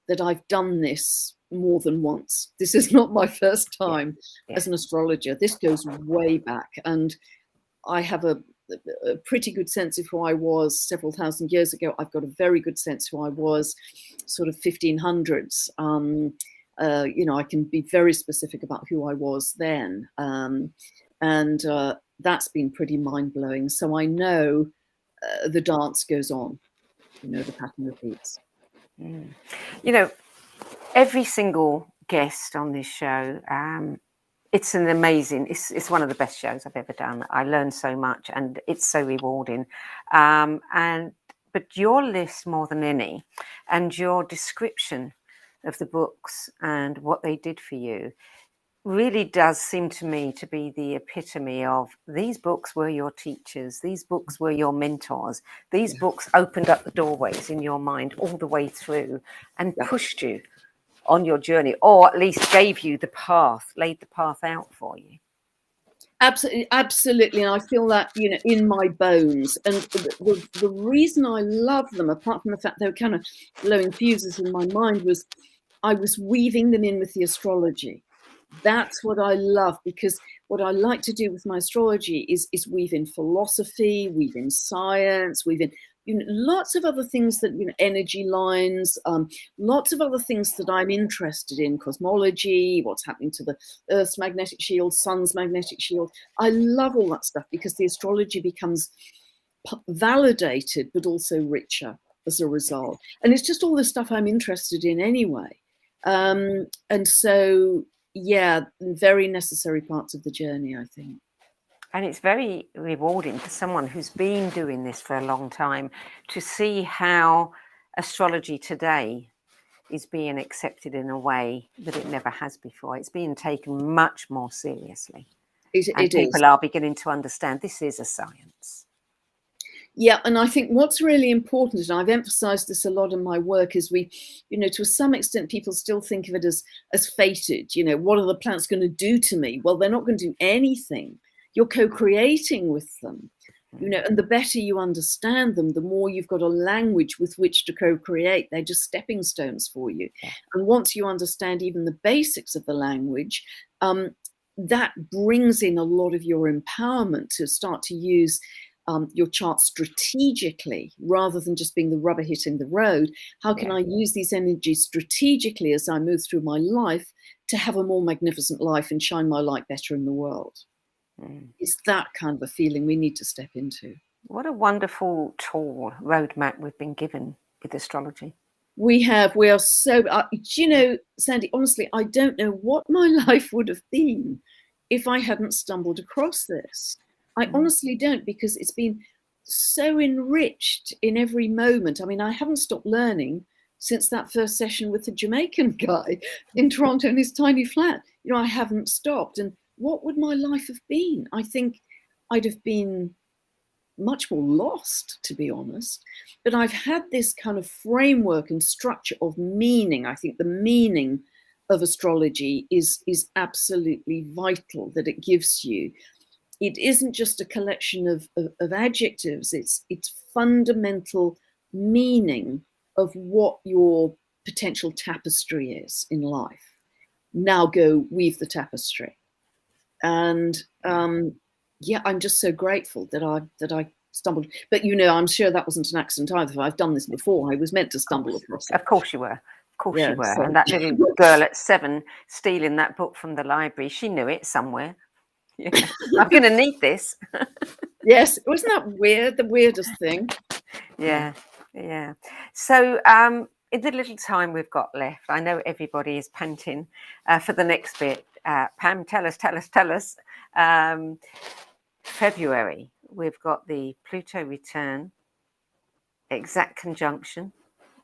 that I've done this more than once. This is not my first time as an astrologer. This goes way back, and I have a pretty good sense of who I was several thousand years ago. I've got a very good sense who I was sort of 1500s. You know, I can be very specific about who I was then. And that's been pretty mind-blowing. So I know the dance goes on, you know, the pattern repeats. You know, every single guest on this show, it's an amazing, it's one of the best shows I've ever done. I learned so much, and it's so rewarding. But your list more than any, and your description of the books and what they did for you, really does seem to me to be the epitome of these books were your teachers, these books were your mentors, these books opened up the doorways in your mind all the way through and pushed you on your journey, or at least gave you the path, laid the path out for you. Absolutely. And I feel that, you know, in my bones. And the reason I love them, apart from the fact they were kind of blowing fuses in my mind, was I was weaving them in with the astrology. That's what I love, because what I like to do with my astrology is weave in philosophy, weave in science, weave in lots of other things that, energy lines, lots of other things that I'm interested in, cosmology, what's happening to the Earth's magnetic shield, Sun's magnetic shield. I love all that stuff because the astrology becomes validated, but also richer as a result. And it's just all the stuff I'm interested in anyway. And so, yeah, very necessary parts of the journey, I think. And it's very rewarding for someone who's been doing this for a long time to see how astrology today is being accepted in a way that it never has before. It's being taken much more seriously. And people are beginning to understand this is a science. Yeah, and I think what's really important, and I've emphasized this a lot in my work, is we, to some extent, people still think of it as fated. What are the planets going to do to me? Well, they're not going to do anything. You're co-creating with them, and the better you understand them, the more you've got a language with which to co-create. They're just stepping stones for you. Yeah. And once you understand even the basics of the language, that brings in a lot of your empowerment to start to use your chart strategically, rather than just being the rubber hitting the road. How can I use these energies strategically as I move through my life to have a more magnificent life and shine my light better in the world? It's that kind of a feeling we need to step into. What a wonderful tool, roadmap we've been given with astrology. We are so, Sandy, honestly, I don't know what my life would have been if I hadn't stumbled across this. I honestly don't, because it's been so enriched in every moment. I mean, I haven't stopped learning since that first session with the Jamaican guy in Toronto in his tiny flat. I haven't stopped. And what would my life have been? I think I'd have been much more lost, to be honest. But I've had this kind of framework and structure of meaning. I think the meaning of astrology is absolutely vital, that it gives you. It isn't just a collection of adjectives. It's fundamental meaning of what your potential tapestry is in life. Now go weave the tapestry. And I'm just so grateful that I stumbled. But I'm sure that wasn't an accident either. I've done this before. I was meant to stumble across it. Of course you were. Of course you were. So. And that little girl at 7 stealing that book from the library, she knew it somewhere. Yeah. I'm going to need this. Yes, wasn't that weird? The weirdest thing. Yeah. So in the little time we've got left, I know everybody is panting for the next bit. Pam, tell us. February, we've got the Pluto return, exact conjunction,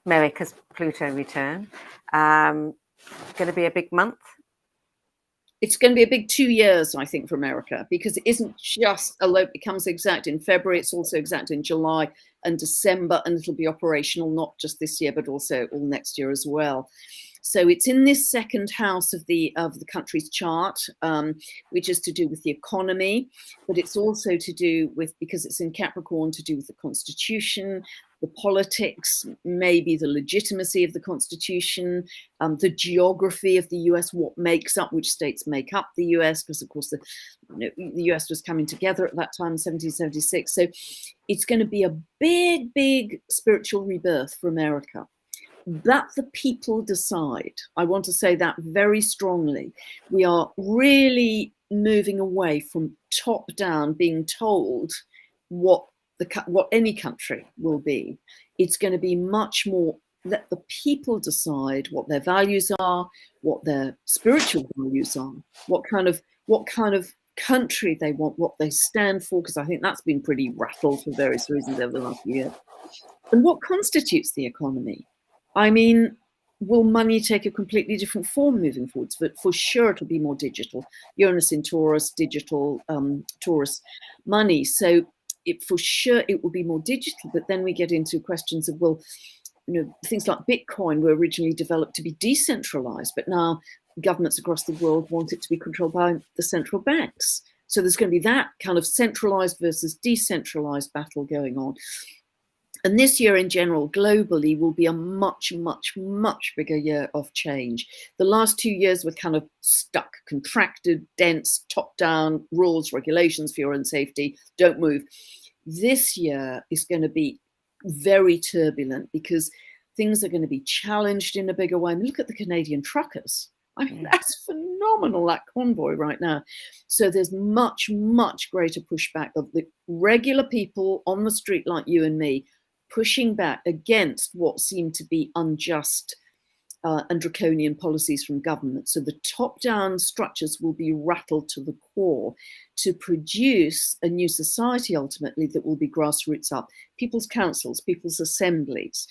America's Pluto return. Going to be a big month. It's going to be a big 2 years, I think, for America, because it isn't just it becomes exact in February, it's also exact in July and December, and it'll be operational not just this year, but also all next year as well. So it's in this second house of the country's chart, which is to do with the economy, but it's also to do with, because it's in Capricorn, to do with the Constitution, the politics, maybe the legitimacy of the Constitution, the geography of the US, which states make up the US, because of course the US was coming together at that time, 1776. So it's going to be a big, big spiritual rebirth for America. That the people decide. I want to say that very strongly. We are really moving away from top down, being told what any country will be. It's going to be much more let the people decide what their values are, what their spiritual values are, what kind of country they want, what they stand for, because I think that's been pretty rattled for various reasons over the last year, and what constitutes the economy. I mean, will money take a completely different form moving forwards? But for sure, it'll be more digital. Uranus in Taurus, digital Taurus money. So for sure, it will be more digital. But then we get into questions of, well, things like Bitcoin were originally developed to be decentralized, but now governments across the world want it to be controlled by the central banks. So there's going to be that kind of centralized versus decentralized battle going on. And this year in general, globally, will be a much, much, much bigger year of change. The last 2 years were kind of stuck, contracted, dense, top-down rules, regulations for your own safety, don't move. This year is going to be very turbulent because things are going to be challenged in a bigger way. I mean, look at the Canadian truckers. I mean, that's phenomenal, that convoy right now. So there's much, much greater pushback of the regular people on the street like you and me, pushing back against what seem to be unjust and draconian policies from government. So the top-down structures will be rattled to the core to produce a new society ultimately that will be grassroots up. People's councils, people's assemblies,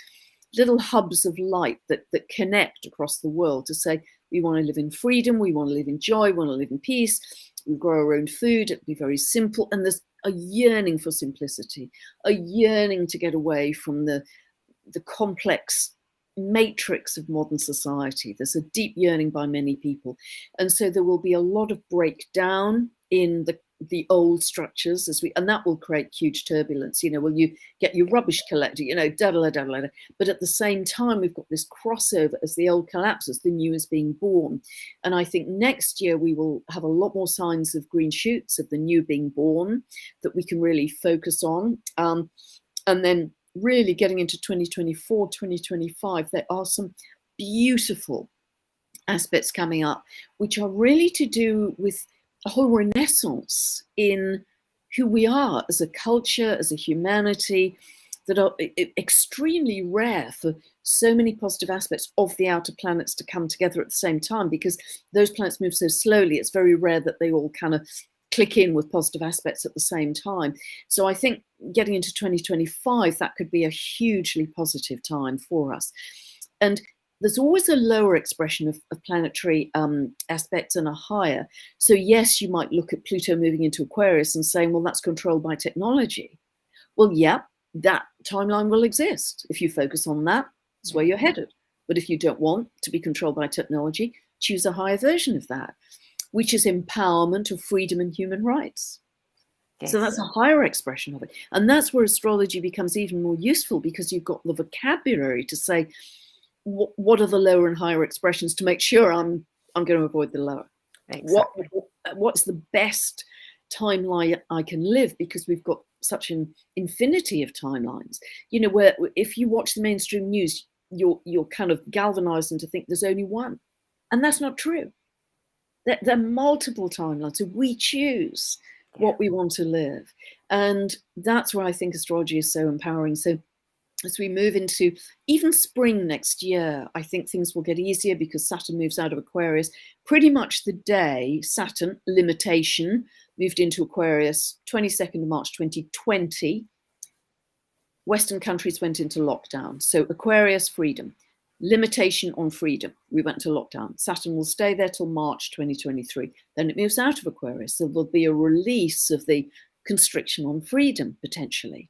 little hubs of light that connect across the world to say, we want to live in freedom, we want to live in joy, we want to live in peace, we grow our own food, it'll be very simple. And there's a yearning for simplicity, a yearning to get away from the complex matrix of modern society. There's a deep yearning by many people. And so there will be a lot of breakdown in the old structures and that will create huge turbulence. Will you get your rubbish collector, but at the same time, we've got this crossover as the old collapses, the new is being born. And I think next year we will have a lot more signs of green shoots of the new being born that we can really focus on. And then really getting into 2024, 2025, there are some beautiful aspects coming up, which are really to do with a whole renaissance in who we are as a culture, as a humanity, that are extremely rare for so many positive aspects of the outer planets to come together at the same time, because those planets move so slowly, it's very rare that they all kind of click in with positive aspects at the same time. So I think getting into 2025, that could be a hugely positive time for us. And there's always a lower expression of planetary aspects and a higher. So yes, you might look at Pluto moving into Aquarius and saying, well, that's controlled by technology. Well, yeah, that timeline will exist. If you focus on that, that's where you're headed. But if you don't want to be controlled by technology, choose a higher version of that, which is empowerment of freedom and human rights. Yes. So that's a higher expression of it. And that's where astrology becomes even more useful, because you've got the vocabulary to say, what are the lower and higher expressions to make sure I'm going to avoid the lower. Exactly. What's the best timeline I can live, because we've got such an infinity of timelines. Where if you watch the mainstream news, you're kind of galvanized into think there's only one, and that's not true. There are multiple timelines, so we choose what we want to live, and that's where I think astrology is so empowering. So as we move into even spring next year, I think things will get easier because Saturn moves out of Aquarius pretty much the day Saturn, limitation, moved into Aquarius, 22nd of March 2020. Western countries went into lockdown. So Aquarius, freedom. Limitation on freedom. We went to lockdown. Saturn will stay there till March 2023. Then it moves out of Aquarius. So there'll be a release of the constriction on freedom, potentially,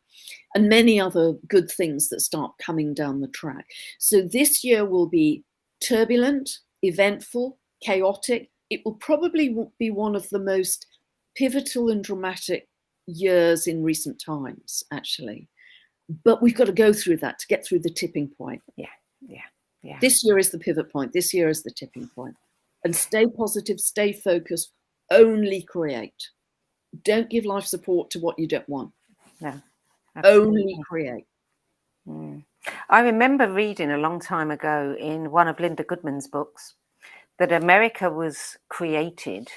and many other good things that start coming down the track. So this year will be turbulent, eventful, chaotic. It will probably be one of the most pivotal and dramatic years in recent times, actually. But we've got to go through that to get through the tipping point. Yeah. This year is the pivot point. This year is the tipping point. And stay positive, stay focused, only create. Don't give life support to what you don't want. No. Absolutely. Only create. I remember reading a long time ago in one of Linda Goodman's books that America was created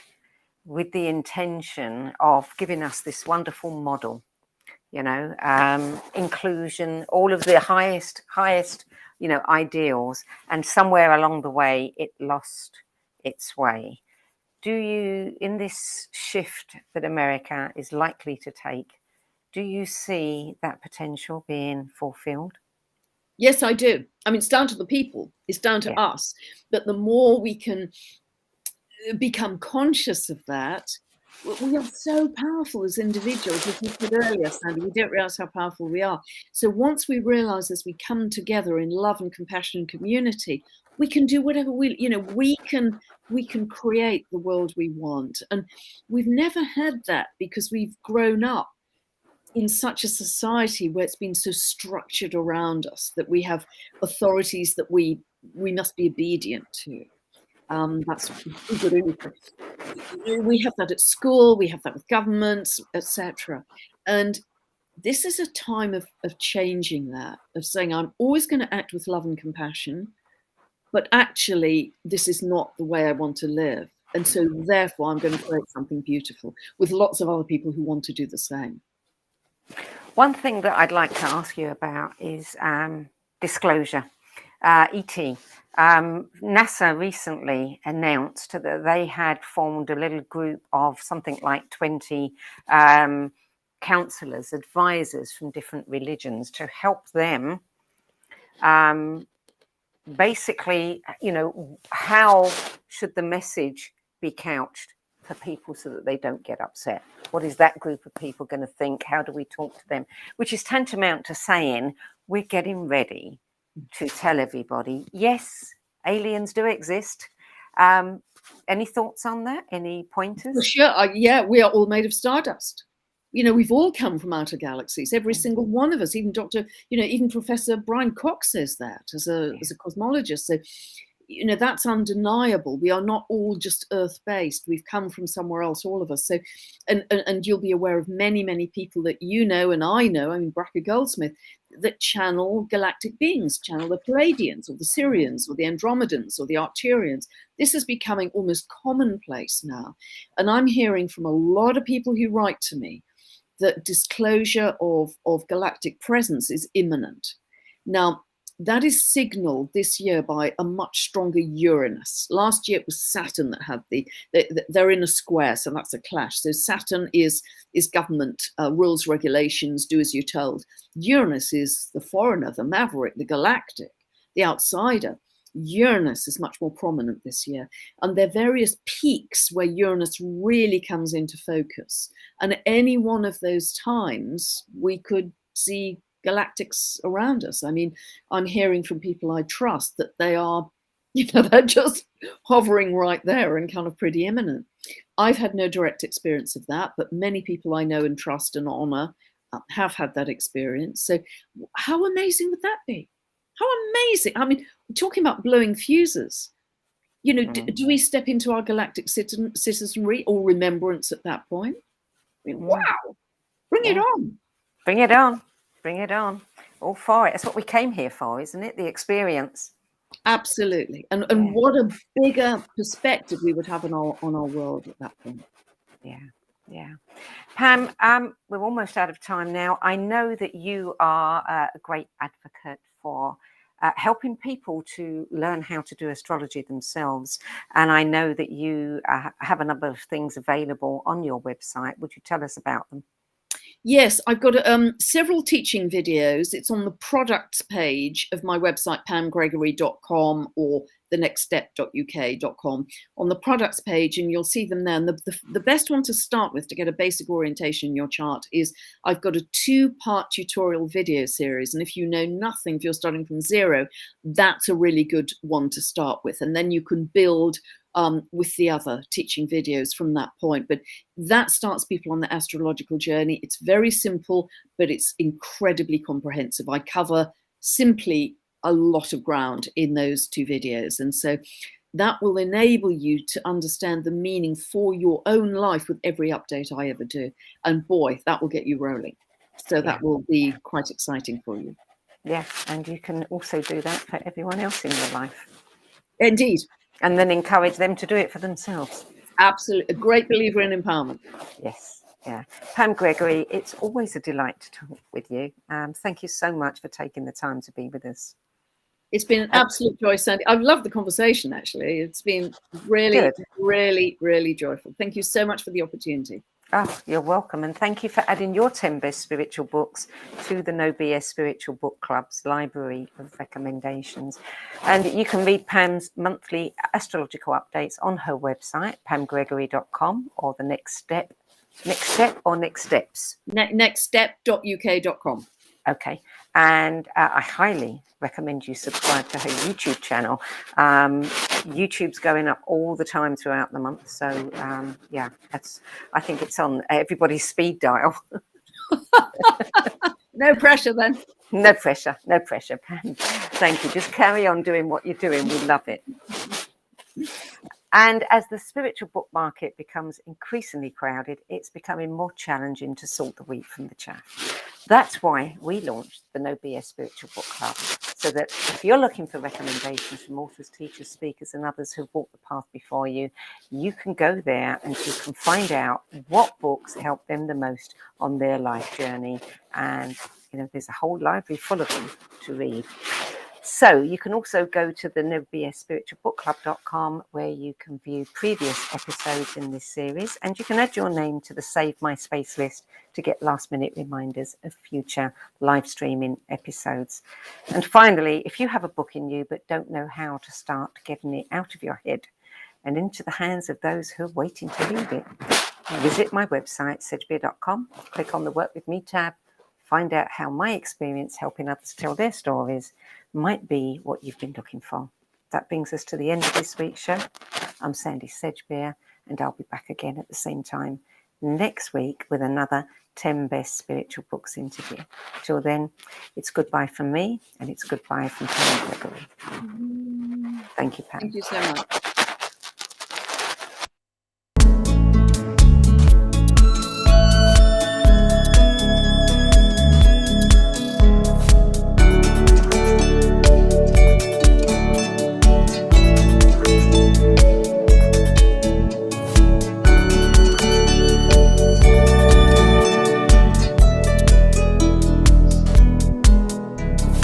with the intention of giving us this wonderful model, inclusion, all of the highest, ideals, and somewhere along the way it lost its way. Do you, in this shift that America is likely to take, do you see that potential being fulfilled? Yes, I do. I mean, it's down to the people. It's down to us. But the more we can become conscious of that, we are so powerful as individuals. As you said earlier, Sandy, we don't realize how powerful we are. So once we realize, as we come together in love and compassion and community, we can do whatever we can create the world we want. And we've never had that because we've grown up in such a society where it's been so structured around us that we have authorities that we must be obedient to. That's we have that at school, we have that with governments, etc. And this is a time of changing that, of saying I'm always going to act with love and compassion, but actually this is not the way I want to live. And so therefore I'm going to create something beautiful with lots of other people who want to do the same. One thing that I'd like to ask you about is disclosure. ET. NASA recently announced that they had formed a little group of something like 20 counselors, advisors from different religions to help them basically, how should the message be couched for people so that they don't get upset? What is that group of people going to think? How do we talk to them? Which is tantamount to saying we're getting ready to tell everybody, yes, aliens do exist. Any thoughts on that? Any pointers? For sure. Yeah, we are all made of stardust. We've all come from outer galaxies, every single one of us. Even even Professor Brian Cox says that as a cosmologist. So, that's undeniable. We are not all just Earth-based. We've come from somewhere else, all of us. So, and you'll be aware of many, many people that and I know. I mean, Bracker Goldsmith, that channel galactic beings, channel the Pleiadians or the Sirians or the Andromedans or the Arcturians. This is becoming almost commonplace now. And I'm hearing from a lot of people who write to me that disclosure of galactic presence is imminent. Now, that is signaled this year by a much stronger Uranus. Last year it was Saturn that had they're in a square, so that's a clash. So Saturn is government, rules, regulations, do as you're told. Uranus is the foreigner, the maverick, the galactic, the outsider. Uranus is much more prominent this year. And there are various peaks where Uranus really comes into focus. And at any one of those times, we could see galactics around us. I mean, I'm hearing from people I trust that they are, they're just hovering right there and kind of pretty imminent. I've had no direct experience of that, but many people I know and trust and honor have had that experience. So how amazing would that be? How amazing. I mean, we're talking about blowing fuses. Do we step into our galactic citizenry or remembrance at that point? I mean, wow, bring it on. Bring it on. Bring it on. All for it. That's what we came here for, isn't it? The experience. Absolutely. And what a bigger perspective we would have on our world at that point. Yeah. Pam, we're almost out of time now. I know that you are a great advocate for helping people to learn how to do astrology themselves. And I know that you have a number of things available on your website. Would you tell us about them? Yes, I've got several teaching videos. It's on the products page of my website, pamgregory.com or thenextstep.uk.com, on the products page, and you'll see them there. And the best one to start with to get a basic orientation in your chart is I've got a 2-part tutorial video series. And if you know nothing, if you're starting from zero, that's a really good one to start with. And then you can build with the other teaching videos from that point. But that starts people on the astrological journey. It's very simple, but it's incredibly comprehensive. I cover simply a lot of ground in those 2 videos. And so that will enable you to understand the meaning for your own life with every update I ever do. And boy, that will get you rolling. So that will be quite exciting for you. Yeah, and you can also do that for everyone else in your life. Indeed. And then encourage them to do it for themselves. Absolutely. A great believer in empowerment. Yes. Yeah. Pam Gregory, it's always a delight to talk with you. Thank you so much for taking the time to be with us. It's been an absolute joy, Sandy. I've loved the conversation, actually. It's been really, really, really joyful. Thank you so much for the opportunity. Oh, you're welcome. And thank you for adding your 10 best spiritual books to the No BS Spiritual Book Club's library of recommendations. And you can read Pam's monthly astrological updates on her website, pamgregory.com, or the Next Step or Next Steps? Nextstep.uk.com. Okay. And I highly recommend you subscribe to her YouTube channel. YouTube's going up all the time throughout the month. So, I think it's on everybody's speed dial. No pressure then. No pressure, no pressure, Pam. Thank you. Just carry on doing what you're doing. We love it. And as the spiritual book market becomes increasingly crowded, it's becoming more challenging to sort the wheat from the chaff. That's why we launched the No BS Spiritual Book Club, so that if you're looking for recommendations from authors, teachers, speakers, and others who've walked the path before you, you can go there and you can find out what books help them the most on their life journey. And there's a whole library full of them to read. So you can also go to the nobsspiritualbookclub.com, where you can view previous episodes in this series, and you can add your name to the Save My Space list to get last-minute reminders of future live streaming episodes. And finally, if you have a book in you but don't know how to start getting it out of your head and into the hands of those who are waiting to read it, visit my website, sedgebeer.com, click on the Work With Me tab, find out how my experience helping others tell their stories might be what you've been looking for. That brings us to the end of this week's show. I'm Sandy Sedgebeer, and I'll be back again at the same time next week with another 10 Best Spiritual Books interview. Till then, it's goodbye from me, and it's goodbye from Pam Gregory. Thank you, Pam. Thank you so much.